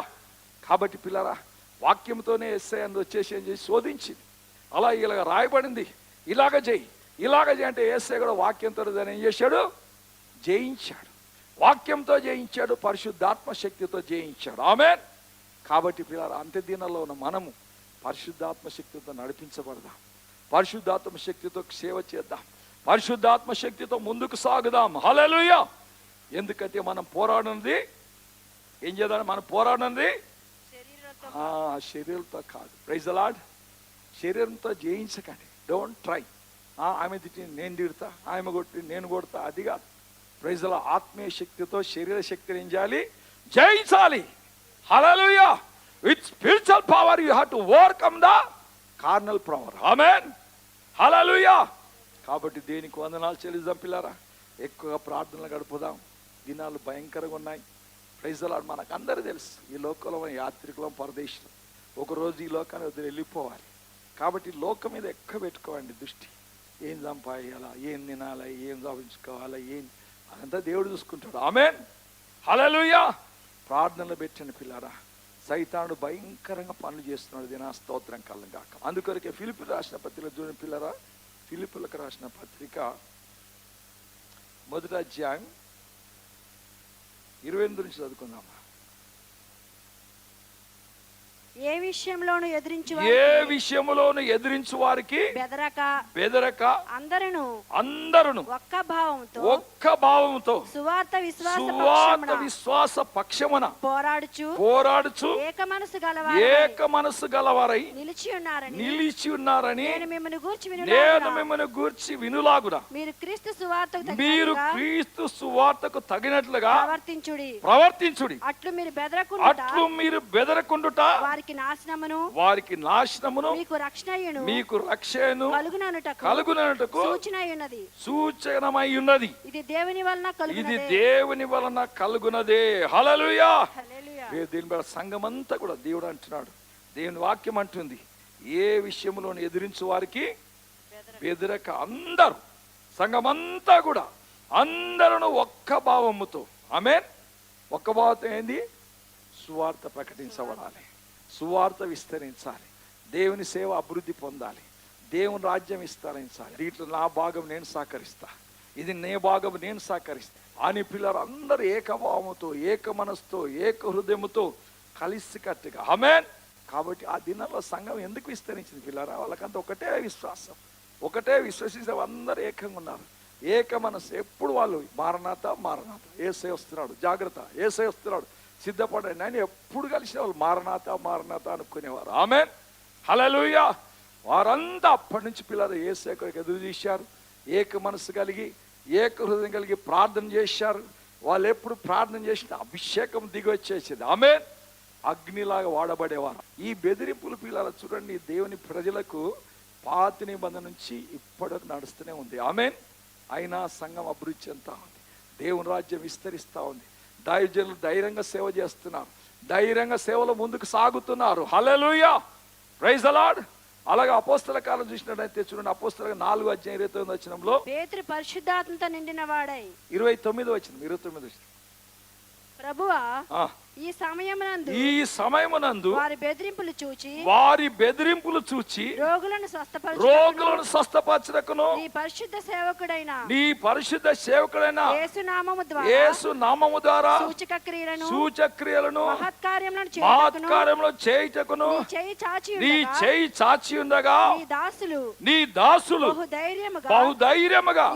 కాబట్టి పిల్లరా, వాక్యంతోనే యేసయ్య వచ్చేసి ఏం చేసి శోధించింది. అలా ఇలాగ రాయబడింది, ఇలాగ చేయి అంటే యేసయ్య కూడా వాక్యంతో దాన్ని ఏం చేశాడు, జయించాడు. వాక్యంతో జయించాడు, పరిశుద్ధాత్మ శక్తితో జయించాడు. ఆమేన్. కాబట్టి పిల్లరా, అంత్య దినాల్లో ఉన్న మనము పరిశుద్ధాత్మ శక్తితో నడిపించబడదాం, పరిశుద్ధాత్మ శక్తితో సేవ చేద్దాం, పరిశుద్ధాత్మ శక్తితో ముందుకు సాగుదాం. హల్లెలూయా. ఎందుకంటే మనం పోరాడినది ఏం చేద్దాం, మనం పోరాడినది శరీరంతో కాదు. Praise the Lord. శరీరంతో జయించకండి. Don't try. ఆమె తిట్టి నేను తిడతా, ఆమె కొట్టి నేను కొడతా, అది కాదు. Praise the Lord. ఆత్మీయ శక్తితో శరీర శక్తిని ఏం చేయాలి, జయించాలి. హల్లెలూయా. With spiritual power you have to overcome the carnal power. ఆమేన్, హల్లెలూయా. కాబట్టి దేనికి వందనాలు చెల్లిద్దాం పిల్లరా. ఎక్కువగా ప్రార్థనలు గడుపుదాం. దినాలు భయంకరంగా ఉన్నాయి. Praise the Lord. మనకు అందరూ తెలుసు, ఈ లోకంలో మన యాత్రికులం, పరదేశం. ఒకరోజు ఈ లోకాన్ని వదిలి వెళ్ళిపోవాలి. కాబట్టి లోకం మీద ఎక్కువ పెట్టుకోవండి దృష్టి. ఏం సంపాదించాలా, ఏం తినాలా, ఏం సాధించుకోవాలా, ఏం అదంతా దేవుడు చూసుకుంటాడు. ఆమేన్, హల్లెలూయా. ప్రార్థనలు పెట్టండి పిల్లరా. సైతానుడు భయంకరంగా పనులు చేస్తున్నాడు. దినా స్తోత్రం కళ్ళం కాక. అందుకొరకే ఫిలిప్పులకు రాసిన పత్రిక చూడండి పిల్లరా. ఫిలిప్పులకు రాసిన పత్రిక 1వ అధ్యాయం 28 నుంచి చదువుకుందామా. ఏ విషయంలోను ఎదిరించు వారికి బెదరక అందరును ఒక్క భావముతో సువార్త విశ్వాస పక్షమున పోరాడుచు ఏక మనసు గలవారై నిలిచి ఉన్నారని నేను మిమ్మల్ని గూర్చి వినులాగున మీరు క్రీస్తు సువార్తకు తగినట్లుగా ప్రవర్తించుడి. అట్లు మీరు బెదరకుండుట వారికి నాశనమును మీకు రక్షణను కలుగునటకు సూచనమై ఉన్నది. ఇది దేవుని వలన కలుగునదే. హల్లెలూయా. దీని బట్టి సంఘమంతా కూడా దేవుడు అంటున్నాడు, దేవుని వాక్యం అంటుంది, ఏ విషయంలోనూ ఎదిరించు వారికి బెదరక. అందరూ సంఘమంతా కూడా అందరూ ఒక్క భావముతో, ఆమేన్, ఒక్క భావంతో ఏంది? సువార్త ప్రకటించబడాలి, సువార్త విస్తరించాలి, దేవుని సేవ అభివృద్ధి పొందాలి, దేవుని రాజ్యం విస్తరించాలి. దీంట్లో నా భాగం నేను సహకరిస్తా, ఇది నే భాగం నేను సహకరిస్తా అని పిల్లలు అందరూ ఏకభావముతో, ఏక మనసుతో, ఏక హృదయముతో కలిసికట్టుగా, ఆమేన్. కాబట్టి ఆ దినాల్లో సంఘం ఎందుకు విస్తరించింది పిల్లరా? వాళ్ళకంతా ఒకటే విశ్వాసం, ఒకటే విశ్వసించే అందరూ ఏకంగా ఉన్నారు, ఏక మనసు. ఎప్పుడు వాళ్ళు మారనాథ మారనాథ, యేసయ్య వస్తున్నాడు, జాగ్రత్త, యేసయ్య వస్తున్నాడు, సిద్ధపడండి అని ఎప్పుడు కలిసిన వాళ్ళు మారనాథ మారనాథ అనుకునేవారు. ఆమేన్, హల్లెలూయా. వారంతా అప్పటి నుంచి పిల్లలు యేసయ్య కొరకు ఎదురు చూశారు, ఏక మనసు కలిగి, ఏక హృదయం కలిగి ప్రార్థన చేశారు. వాళ్ళు ఎప్పుడు ప్రార్థన చేసిన అభిషేకం దిగి వచ్చేసేది. ఆమేన్, అగ్నిలాగా వాడబడేవారు. ఈ బెదిరింపులు పిల్లలు చూడండి, దేవుని ప్రజలకు పాత నిబంధన నుంచి ఇప్పటికి నడుస్తూనే ఉంది. ఆమేన్. అయినా సంఘం అభివృద్ధి చెందుతా ఉంది, దేవుని రాజ్యం విస్తరిస్తూ ఉంది, దైవజనులు ధైర్యంగా సేవ చేస్తున్నారు, ధైర్యంగా సేవలో ముందుకు సాగుతున్నారు. హల్లెలూయా, ప్రైజ్ ది లార్డ్. అలాగే అపోస్తల కాలం చూసినట్టయితే చూడండి, అపోస్తల 4:29 పేతురు పరిశుద్ధాత్మతో నిండిన వాడై 29 వచ్చింది, 29 వచ్చింది. ప్రభువా, ఈ సమయమునందు వారి బెదిరింపులు చూచి రోగులను స్వస్థపరచుటకును నీ పరిశుద్ధ సేవకుడైన యేసు నామము ద్వారా సూచక్రియలను మహత్కార్యములను చేయుటకును నీ చేయి చాచి ఉండగా నీ దాసులు బహుధైర్యముగా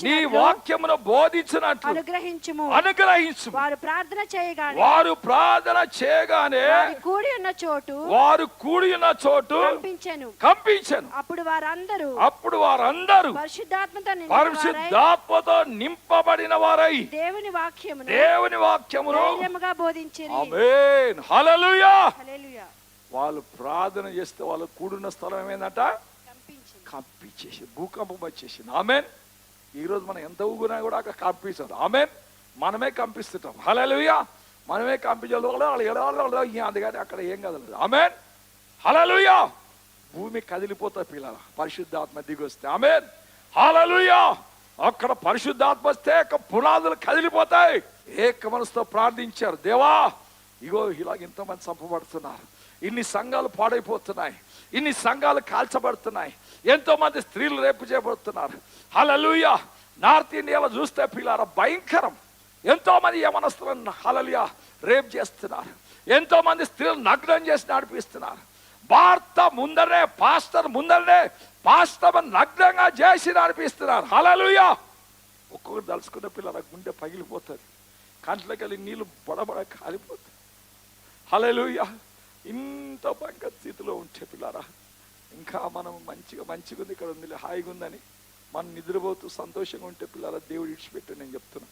నీ వాక్యమును బోధించినట్లు అనుగ్రహించుము. వారు ప్రార్థన చేయగానే వారు కూడి ఉన్న చోటు కంపించెను. అప్పుడు వారందరూ పరిశుద్ధాత్మతో నింపబడిన వారై దేవుని వాక్యమును ఆమేన్, హల్లెలూయా. వాళ్ళు ప్రార్థన చేస్తే వాళ్ళు కూడున్న స్థలం ఏమైందట? కంపించేసి, భూకంపం వచ్చేసింది. ఆమేన్. ఈరోజు మనం ఎంత ఊగునా కూడా అక్కడ కంపించదు. ఆమేన్. మనమే కంపిస్తుంటాం. హల్లెలూయా. మనమే కంపించాలి, అందుకని అక్కడ ఏం కదలదు. ఆమేన్, హల్లెలూయా. భూమి కదిలిపోతా పిల్లల పరిశుద్ధాత్మ దిగొస్తే. ఆమేన్, హల్లెలూయా. అక్కడ పరిశుద్ధాత్మ వస్తే పునాదులు కదిలిపోతాయి. ఏక మనసుతో ప్రార్థించారు, దేవా ఇగో ఇలాగ ఇంతమంది చంపబడుతున్నారు, ఇన్ని సంఘాలు పాడైపోతున్నాయి, ఇన్ని సంఘాలు కాల్చబడుతున్నాయి, ఎంతో మంది స్త్రీలు రేపు చేయబడుతున్నారు. హల్లెలూయా. నార్త్ ఇండియాలో చూస్తే పిల్లారా భయంకరం. ఎంతో మంది యవనస్తులను హల్లెలూయా రేప్ చేస్తున్నారు, ఎంతో మంది స్త్రీలు నగ్నం చేసి నడిపిస్తున్నారు. భారత ముందరనే పాస్టర్ నగ్నంగా చేసి నడిపిస్తున్నారు. హల్లెలూయా. ఒక్కొక్కరు దలుచుకున్న పిల్లల గుండె పగిలిపోతుంది, కంట్లోకి వెళ్ళి నీళ్లు బడబడ కాలిపోతుంది. హల్లెలూయా. ఇంత భయంకర స్థితిలో ఉంటే పిల్లారా, ఇంకా మనం మంచిగా ఉంది, ఇక్కడ ఉంది, హాయిగా ఉందని మనం నిద్రపోతూ సంతోషంగా ఉంటే పిల్లల దేవుడు ఇడిచిపెట్టు. నేను చెప్తున్నా,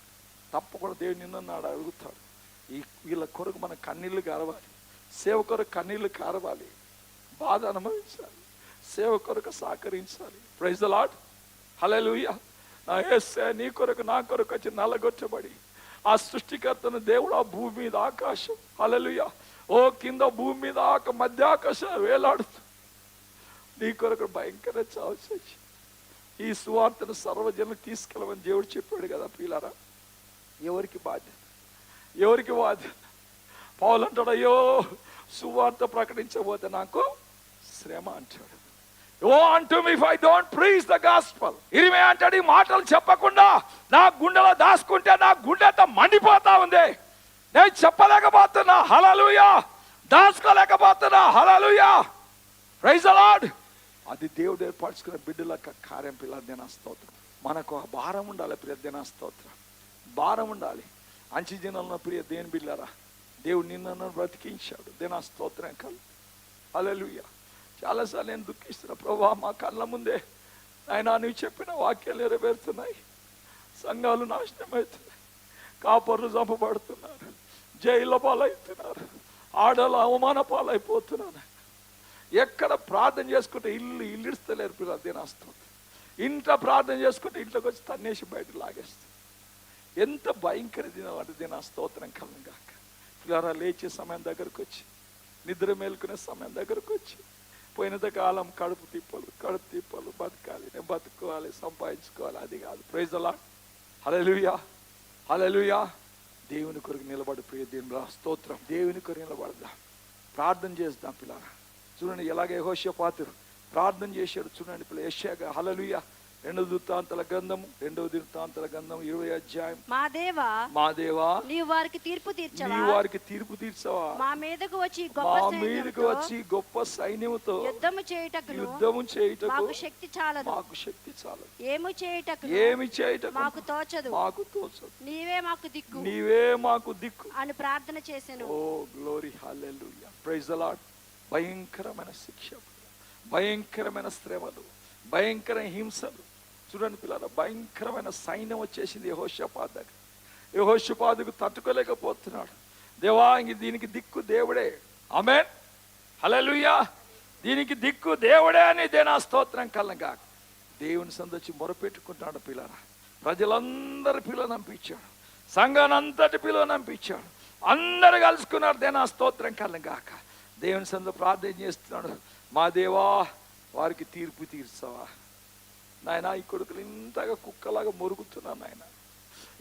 తప్పకుండా దేవుడు నిన్నన్నాడు అడుగుతాడు. వీళ్ళ కొరకు మన కన్నీళ్లు కారవాలి, సేవ కొరకు కన్నీళ్లు కారవాలి, బాధ అనుభవించాలి, సేవ కొరకు సహకరించాలి. ప్రైజ్ ది లార్డ్, హల్లెలూయా. నా యేసయ్య నీ కొరకు నా కొరకు వచ్చి నల్లగొట్టబడి ఆ సృష్టికర్తను దేవుడు ఆ భూమి మీద ఆకాశం, హల్లెలూయా, ఓ కింద భూమి మీద మధ్య ఆకాశం వేలాడుతూ నీ కొరకు భయంకర చావు చేసి ఈ సువార్తను సర్వజనులకు తీసుకెళ్ళమని దేవుడు చెప్పాడు కదా ప్రియులారా. ఎవరికి బాధ్యత? పౌలు అంటాడు, అయ్యో సువార్త ప్రకటించబోతే నాకు శ్రమ అంటాడు. Woe unto me if I don't preach the gospel. ఇరిమే అంటాడు, ఈ మాటలు చెప్పకుండా నా గుండెలో దాచుకుంటే నా గుండెతో మండిపోతా ఉంది, నేను చెప్పలేకపోతున్నా. హల్లెలూయా. దాచుకోలేకపోతున్నా. హల్లెలూయా. Praise the Lord. అది దేవుడు ఏర్పరచుకున్న బిడ్డల కార్యం. పిల్ల దిన స్తోత్రం. మనకు భారం ఉండాలి ప్రియ దిన స్తోత్రం, భారం ఉండాలి. అంచి జనంలో ప్రియ దేని బిడ్డలారా, దేవుడు నిన్ను బ్రతికించాడు. దిన స్తోత్రం కలు. హల్లెలూయా. చాలాసార్లు నేను దుఃఖిస్తున్నా, ప్రభువా మా కళ్ళ ముందే ఆయన నువ్వు చెప్పిన వాక్యాలు నెరవేరుతున్నాయి, సంఘాలు నాశనం అవుతున్నాయి, కాపర్లు చంపబడుతున్నారు, జైల్లో పాలవుతున్నారు, ఆడలు అవమాన పాలైపోతున్నాను. ఎక్కడ ప్రార్థన చేసుకుంటే ఇల్లు ఇడుస్తలేరు పిల్లలు. దినాస్తోత్రం. ఇంట్లో ప్రార్థన చేసుకుంటే ఇంట్లోకి వచ్చి తన్నేసి బయట లాగేస్తుంది. ఎంత భయంకర దినం అంటే దినాస్తోత్రం కలం కాక. పిల్లరా లేచే సమయం దగ్గరకు వచ్చి, నిద్ర మేలుకునే సమయం దగ్గరకు వచ్చి, పోయినంత కాలం కడుపు తిప్పలు బతకాలి, నేను బతుకోవాలి, సంపాదించుకోవాలి, అది కాదు. Praise the Lord. హల్లెలూయా, హల్లెలూయా. దేవుని కొరకు నిలబడి ప్రియ దేవుని స్తోత్రం. దేవుని కొరకు నిలబడదాం, ప్రార్థన చేద్దాం పిల్లరా. చూడండి ఎలాగ యెహోషాపాతు ప్రార్థన చేశాడు. చూడండి పిల్ల యెషయా. హల్లెలూయా. 2 వృత్తాంతాల గ్రంథము 20 అధ్యాయం. మా దేవా నీవు వారికి తీర్పు తీర్చవా? మా మీదకు వచ్చి గొప్ప సైన్యముతో యుద్ధము చేయుటకు మాకు శక్తి చాలదు. ఏమి చేయుటకు మాకు తోచదు. నీవే మాకు దిక్కు అని ప్రార్థన చేసెను. ఓ గ్లోరీ, హల్లెలూయా, ప్రైజ్ ది లార్డ్. భయంకరమైన శిక్ష, భయంకరమైన శ్రమలు, భయంకర హింసలు. చూడండి పిల్లల, భయంకరమైన సైన్యం వచ్చేసింది యెహోషాపాతు దగ్గర. యెహోషాపాతుకు తట్టుకోలేకపోతున్నాడు. దేవా, ఇంక దీనికి దిక్కు దేవుడే. ఆమేన్, హల్లెలూయా. దీనికి దిక్కు దేవుడే అని దేనా స్తోత్రం కలంగా దేవుని సందర్శి మొరపెట్టుకుంటున్నాడు పిల్లల. ప్రజలందరి పిల్లలు నంపించాడు, సంఘానంతటి పిల్లలు నంపించాడు. అందరు కలుసుకున్నారు. దేనా స్తోత్రం కలంగాక దేవుని సంద ప్రార్థన చేస్తున్నాడు. మా దేవా, వారికి తీర్పు తీర్చవా నాయన. ఈ కొడుకులు ఇంతగా కుక్కలాగా మొరుగుతున్నారు నాయన,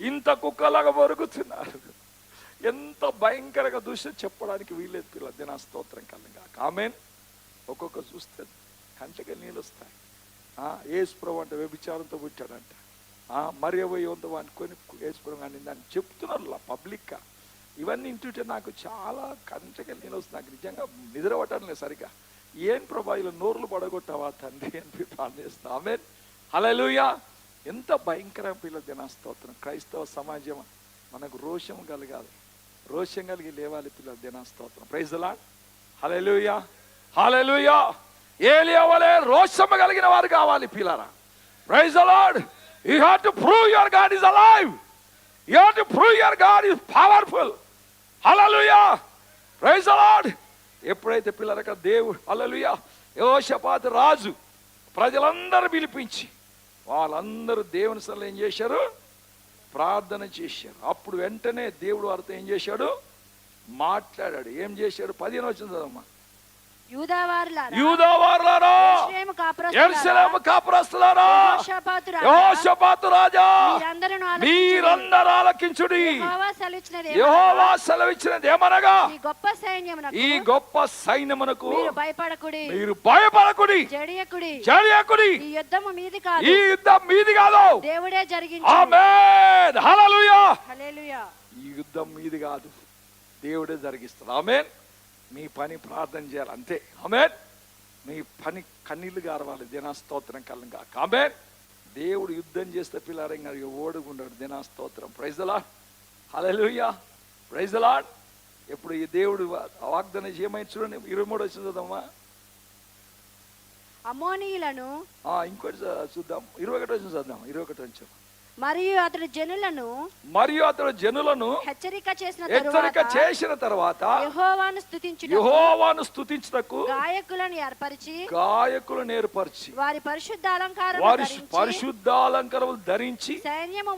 ఇంత కుక్కలాగా మొరుగుతున్నారు. ఎంత భయంకరంగా దృశ్యం చెప్పడానికి వీలేదు పిల్లలు. దినా స్తోత్రం కలంగాక. ఆమేన్. ఒక్కొక్క చూస్తే కంటకి నీళ్ళు వస్తాయి. యేసుప్రభు అంటే వ్యభిచారంతో పుట్టాడంట. మరియ పోయేంత అనుకొని యేసుప్రభు అని దాన్ని చెప్తున్నారు పబ్లిక్గా. ఇవన్నీ ఇంటుంటే నాకు చాలా కంటకి నీళ్ళు వస్తుంది. నాకు నిజంగా నిద్ర పట్టడం లేదు సరిగా. ఏం ప్రభా ఇలా నోర్లు పడగొట్టావా తండ్రి అని ప్రార్థన చేస్తా. ఆమేన్, హల్లెలూయా. ఎంత భయంకర పిల్లలు దినా స్తోత్రం. క్రైస్తవ సమాజం మనకు రోషం కలగాలి, రోషం కలిగి లేవాలి పిల్లలు. దినా స్తోత్రం. Praise the Lord. హల్లెలూయా, హల్లెలూయా. ఏలియా వలె రోషం కలిగిన వారు కావాలి పిల్లరా. Praise the Lord. You have to prove your God is alive. You have to prove your God is powerful. హల్లెలూయా, ప్రైజ్ ది లార్డ్. ఎప్పుడైతే పిల్లలక దేవుడు, హల్లెలూయా, యెహోషాపాతు రాజు ప్రజలందరూ పిలిపించి వాళ్ళందరూ దేవుని సన్నిధిలో ఏం చేశారు? ప్రార్థన చేశారు. అప్పుడు వెంటనే దేవుడు వారితో ఏం చేశాడు? మాట్లాడాడు. ఏం చేశాడు? 15 వచనం చదవమ్మా. యూదావారులారా, యెరూషలేము కాపురస్తులారా, యెహోషాపాతు రాజా, మీరందరూ ఆలకించుడి. యెహోవా సెలవిచ్చినది ఏమనగా, ఈ గొప్ప సైన్యమునకు మీరు భయపడకుడి, జడియకుడి. ఈ యుద్ధం మీది కాదు, దేవుడే జరిగించాడు. ఆమేన్, హల్లెలూయా. ఈ యుద్ధం మీది కాదు, దేవుడే జరిగిస్తాడు. ఆమేన్. మీ పని ప్రార్థన చేయాలి అంతే. ఆమేన్. మీ పని కన్నీళ్లు గారవాలి. దినా స్తోత్రం కలంగా. ఆమేన్. దేవుడు యుద్ధం చేస్తే పిల్లారంగా ఓడుకుంటాడు. దినా స్తోత్రం. Praise the Lord. Hallelujah, praise the Lord. ఎప్పుడు ఈ దేవుడు వాగ్దానం చేయమని చూడండి. 23 వచనం చదవమ్మా. అమ్మోనీయులను ఇంకోటి చూద్దాం. 21 వచనం చదుదాం. 21 వచనం. మరియు అతడు జనులను హెచ్చరిక చేసిన తర్వాత యెహోవాను స్తుతించుటకు గాయకులను ఏర్పరిచి వారి పరిశుద్ధాలంకారములు ధరించి సైన్యము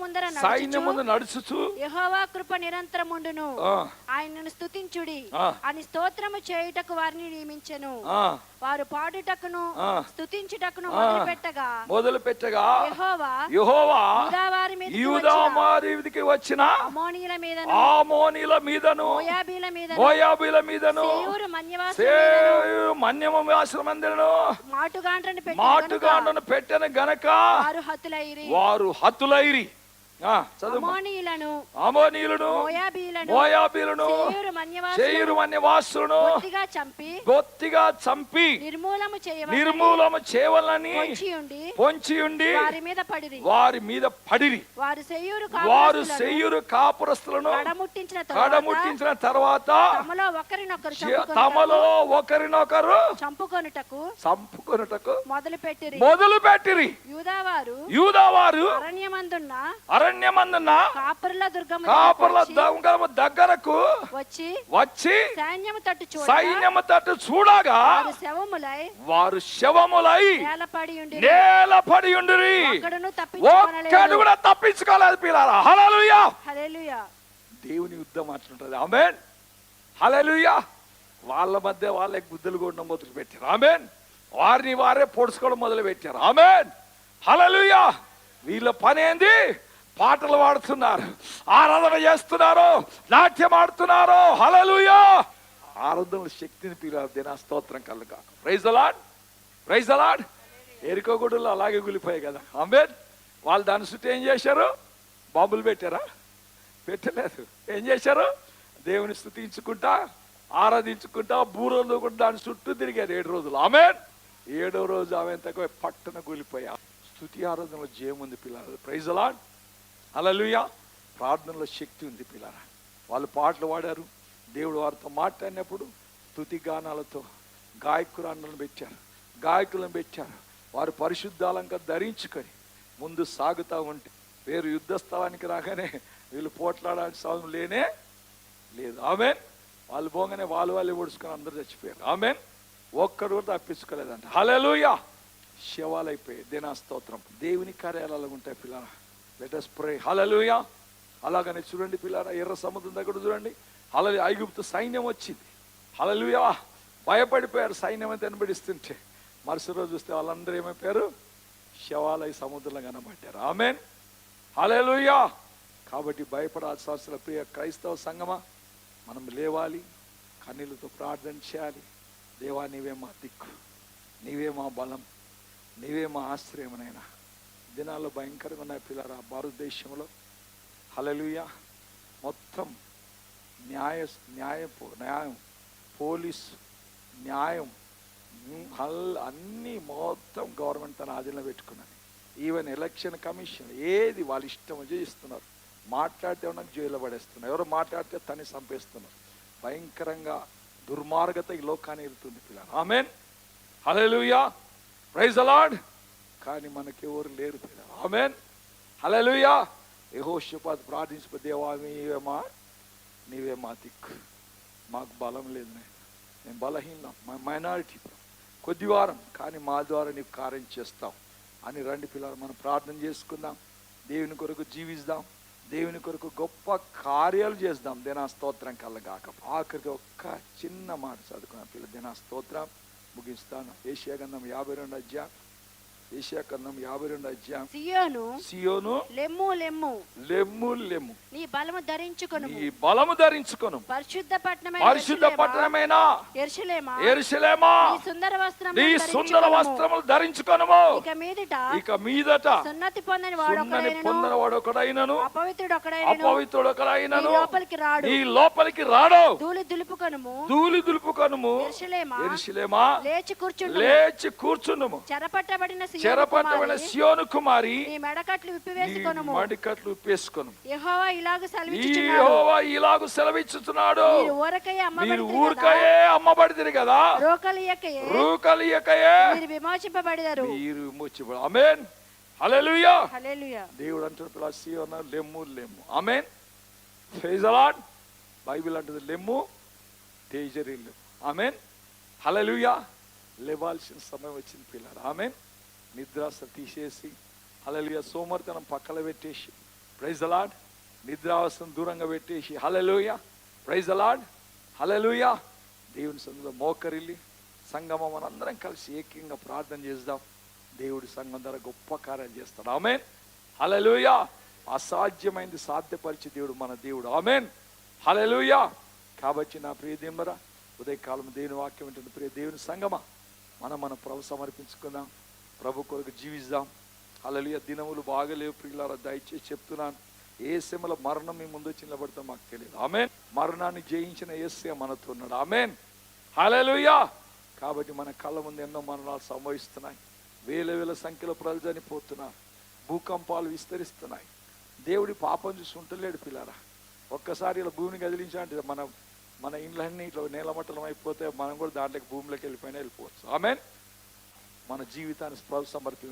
ముందు నడుచుచు యెహోవా కృప నిరంతరముండును, ఆయనను స్తుతించుడి అని స్తోత్రము చేయుటకు వారిని నియమించెను. వారు పాడుటకును స్తుతించుటకును మొదలుపెట్టగా యెహోవా యూదా వారికి వచ్చిన అమోనీయుల మీదను మోయాబీల మీదను మన్యమాశ్రమందును మాటుగాండ్రను పెట్టెను గనక వారు హతులైరి. అమోనీయులను మోయాబీలను సేయీరు మన్యవాసులను బొత్తిగా చంపి నిర్మూలము చేయవలనని పొంచియుండి వారి మీద పడిరి. వారు సేయీరు కాపురస్తులను కడముట్టించిన తర్వాత తమలో ఒకరినొకరు చంపుకొనుటకు మొదలుపెట్టిరి. యూదావారు అరణ్యమందున కాపరుల దుర్గము కాపర్ల దుర్గము దగ్గరకు వచ్చి వచ్చి సైన్యము తట్టు చూడగా సైన్యము తట్టు చూడగా వారు శవములై నేలపడి ఉండిరి. ఒక్కడు కూడా తప్పించుకోలేదు పిల్లారా. హల్లెలూయా. హల్లెలూయా. దేవుని యుద్ధం అట్లుంటది. ఆమేన్. హల్లెలూయా. వాళ్ళ మధ్య వాళ్ళే గుద్దలు కొట్టడం మొదలు పెట్టారు. ఆమేన్. వారిని వారే పొడుచుకోవడం మొదలు పెట్టారు. ఆమేన్. హల్లెలూయా. వీళ్ళ పని ఏంది? పాటలు పాడుతున్నారు, ఆరాధన చేస్తున్నారు, నాట్యం ఆడుతున్నారు. హల్లెలూయా. ఆరాధన శక్తిని పిల్లలు నా స్తోత్రం కలుగా. Praise the Lord. Praise the Lord. ఎరికో గుడులు అలాగే గులిపోయాయి కదా. ఆమేన్. వాళ్ళు దాని చుట్టూ ఏం చేశారు? బాంబులు పెట్టారా? పెట్టలేదు. ఏం చేశారు? దేవుని స్తుతించుకుంటా ఆరాధించుకుంటా బూరలు కూడా దాని చుట్టూ తిరిగారు 7 రోజులు. ఆమేన్. 7వ రోజు ఆమె తక్కువ పట్టణ కూలిపోయా. స్తుతి ఆరాధనలో జయం ఉంది పిల్లలు. Praise the Lord. హల్లెలూయా. ప్రార్థనలో శక్తి ఉంది పిల్లరా. వాళ్ళు పాటలు పాడారు, దేవుడు వారితో మాట్లాడినప్పుడు స్తుతి గానాలతో గాయకురాలను పెట్టారు, గాయకులను పెట్టారు. వారు పరిశుద్ధాలంగా ధరించుకొని ముందు సాగుతూ ఉంటే వేరు యుద్ధ స్థలానికి రాగానే వీళ్ళు పోట్లాడాల్సిన అవసరం లేనే లేదు. ఆమేన్. వాళ్ళు పోగానే వాళ్ళు ఓడుచుకొని అందరూ చచ్చిపోయారు. ఆమేన్. ఒక్కడు కూడా తప్పించుకోలేదంట. హల్లెలూయా. శవాలైపోయాయి. దేనా స్తోత్రం. దేవుని కార్యాలయాలు ఉంటాయి పిల్లరా. Let us pray. హల్లెలూయా. అలాగనే చూడండి పిల్లరా, ఎర్ర సముద్రం దగ్గర చూడండి. హల్లెలూయా. ఐగుప్తు సైన్యం వచ్చింది. హల్లెలూయా. భయపడిపోయారు సైన్యం అంతా వెంబడిస్తుంటే. మరుసటి రోజు చూస్తే వాళ్ళందరూ ఏమైపోయారు? శవాలై సముద్రంలో కనబడ్డారు. ఆమేన్. హల్లెలూయా. కాబట్టి భయపడాల్సిన అవసరం ప్రియ క్రైస్తవ సంగమా, మనం లేవాలి, కన్నీళ్ళతో ప్రార్థన చేయాలి. దేవా, నీవే మా దిక్కు, నీవే మా బలం, నీవే మా ఆశ్రయమునైనా. దినాల్లో భయంకరంగా ఉన్నాయి పిల్లరా భారతదేశంలో. హల్లెలూయా. మొత్తం న్యాయం, పోలీసు, న్యాయం, అన్నీ మొత్తం గవర్నమెంట్ తన ఆధీనంలో పెట్టుకున్నది. ఈవెన్ ఎలక్షన్ కమిషన్ ఏది వాళ్ళ ఇష్టం చేయిస్తున్నారు. మాట్లాడితే ఉన్నది జైల్లో పడేస్తున్నారు, ఎవరో మాట్లాడితే తన్ని చంపేస్తున్నారు. భయంకరంగా దుర్మార్గత ఈ లోకాన్ని వెళ్తుంది పిల్లలు. ఆమేన్. హల్లెలూయా. Praise the Lord. కానీ మనకి ఎవరు లేరు పిల్లలు. ఆమేన్. హల్లెలూయా. యెహోషాపాతు ప్రార్థించుకో, దేవా నీవే మా దిక్కు, మాకు బలం లేదు, నేను బలహీనం, మైనారిటీ, కొద్దివారం, కానీ మా ద్వారా నీవు కార్యం చేస్తావు అని రండి పిల్లలు. మనం ప్రార్థన చేసుకుందాం, దేవుని కొరకు జీవిస్తాం, దేవుని కొరకు గొప్ప కార్యాలు చేద్దాం. దేనా స్తోత్రం కలగాక. ఆఖరికి ఒక్క చిన్న మాట చదువుకున్నాం పిల్లలు. దేనా స్తోత్రం ముగిస్తాను. ఏషియా గ్రంథం 52వ అధ్యాయం. ఏషియా గ్రంథం 52వ అధ్యాయం. సియోను లెమ్ము లెమ్ము లెమ్ము లెమ్ము, నీ బలము ధరించుకొను, నీ బలము ధరించుకొను, పరిశుద్ధ పట్టణమైన యెరూషలేమా, నీ సుందర వస్త్రములు ధరించుకొనుము. ఇక మీదట సున్నతి పొందని వాడొకడైనను అపవిత్రుడొకడైనను నీ లోపలికి రాడు. ధూళి దులుపుకొనుము. యెరూషలేమా, లేచి కూర్చుండుము. చెరపట్టబడిన సియోను కుమారి, నీ మెడకట్లు విప్పేసుకొను. యెహోవా ఇలాగు సెలవిచ్చుచున్నాడు, మీరు ఊరకయే అమ్మబడితిరి కదా, రూకలియకయే మీరు విమోచింపబడినారు. ఆమేన్. హల్లెలూయా. దేవుడు అంటున్న సియోను లెమ్ము లెమ్ము. ఆమేన్. Praise the Lord. బైబిల్ అంటుంది లెమ్ము తేజరిల్లు. ఆమేన్. హల్లెలూయా. లేవాల్సిన సమయం వచ్చింది పిల్లలు. ఆమేన్. నిద్రాస తీసేసి, హల్లెలూయా, సోమరితనం పక్కన పెట్టేసి, ప్రైజ్ ది లార్డ్, నిద్రావసరం దూరంగా పెట్టేసి, హల్లెలూయా, ప్రైజ్ ది లార్డ్, హల్లెలూయా, దేవుని సన్నిధిలో మోకరిల్లి సంగమం మనందరం కలిసి ఏకంగా ప్రార్థన చేద్దాం. దేవుడి సంఘం ద్వారా గొప్ప కార్యాలు చేస్తాడు. ఆమేన్. హల్లెలూయా. అసాధ్యమైంది సాధ్యపరిచే దేవుడు మన దేవుడు. ఆమేన్. హల్లెలూయా. కాబట్టి నా ప్రియ దేవుడా, ఉదయకాలం దేవుని వాక్యం వింటుంది ప్రియ దేవుని సంగమా, మన ప్రభు సమర్పించుకుందాం, ప్రభు కొరకు జీవిద్దాం. హల్లెలూయా. దినములు బాగలేవు ప్రియులారా, దయచేసి చెప్తున్నాను. యేసయ్య మరణం మీ ముందు వచ్చి నిలబడతాం మాకు తెలియదు. ఆమేన్. మరణాన్ని జయించిన యేసయ్య మనతో ఉన్నాడు. ఆమేన్. హల్లెలూయా. కాబట్టి మన కళ్ళ ముందు ఎన్నో మరణాలు సంభవిస్తున్నాయి. వేల సంఖ్యలో ప్రజలు చనిపోతున్నారు. భూకంపాలు విస్తరిస్తున్నాయి. దేవుడి పాపం చూసి ఉంటలేడు పిల్లారా. ఒక్కసారి ఇలా భూమిని కదిలించాలంటే మన ఇండ్లన్నీ ఇట్లా నేలమట్టలం అయిపోతే మనం కూడా దాంట్లోకి భూమిలోకి వెళ్ళిపోయినా వెళ్ళిపోవచ్చు. ఆమేన్. మన జీవితాన్ని ప్రభు సమర్పి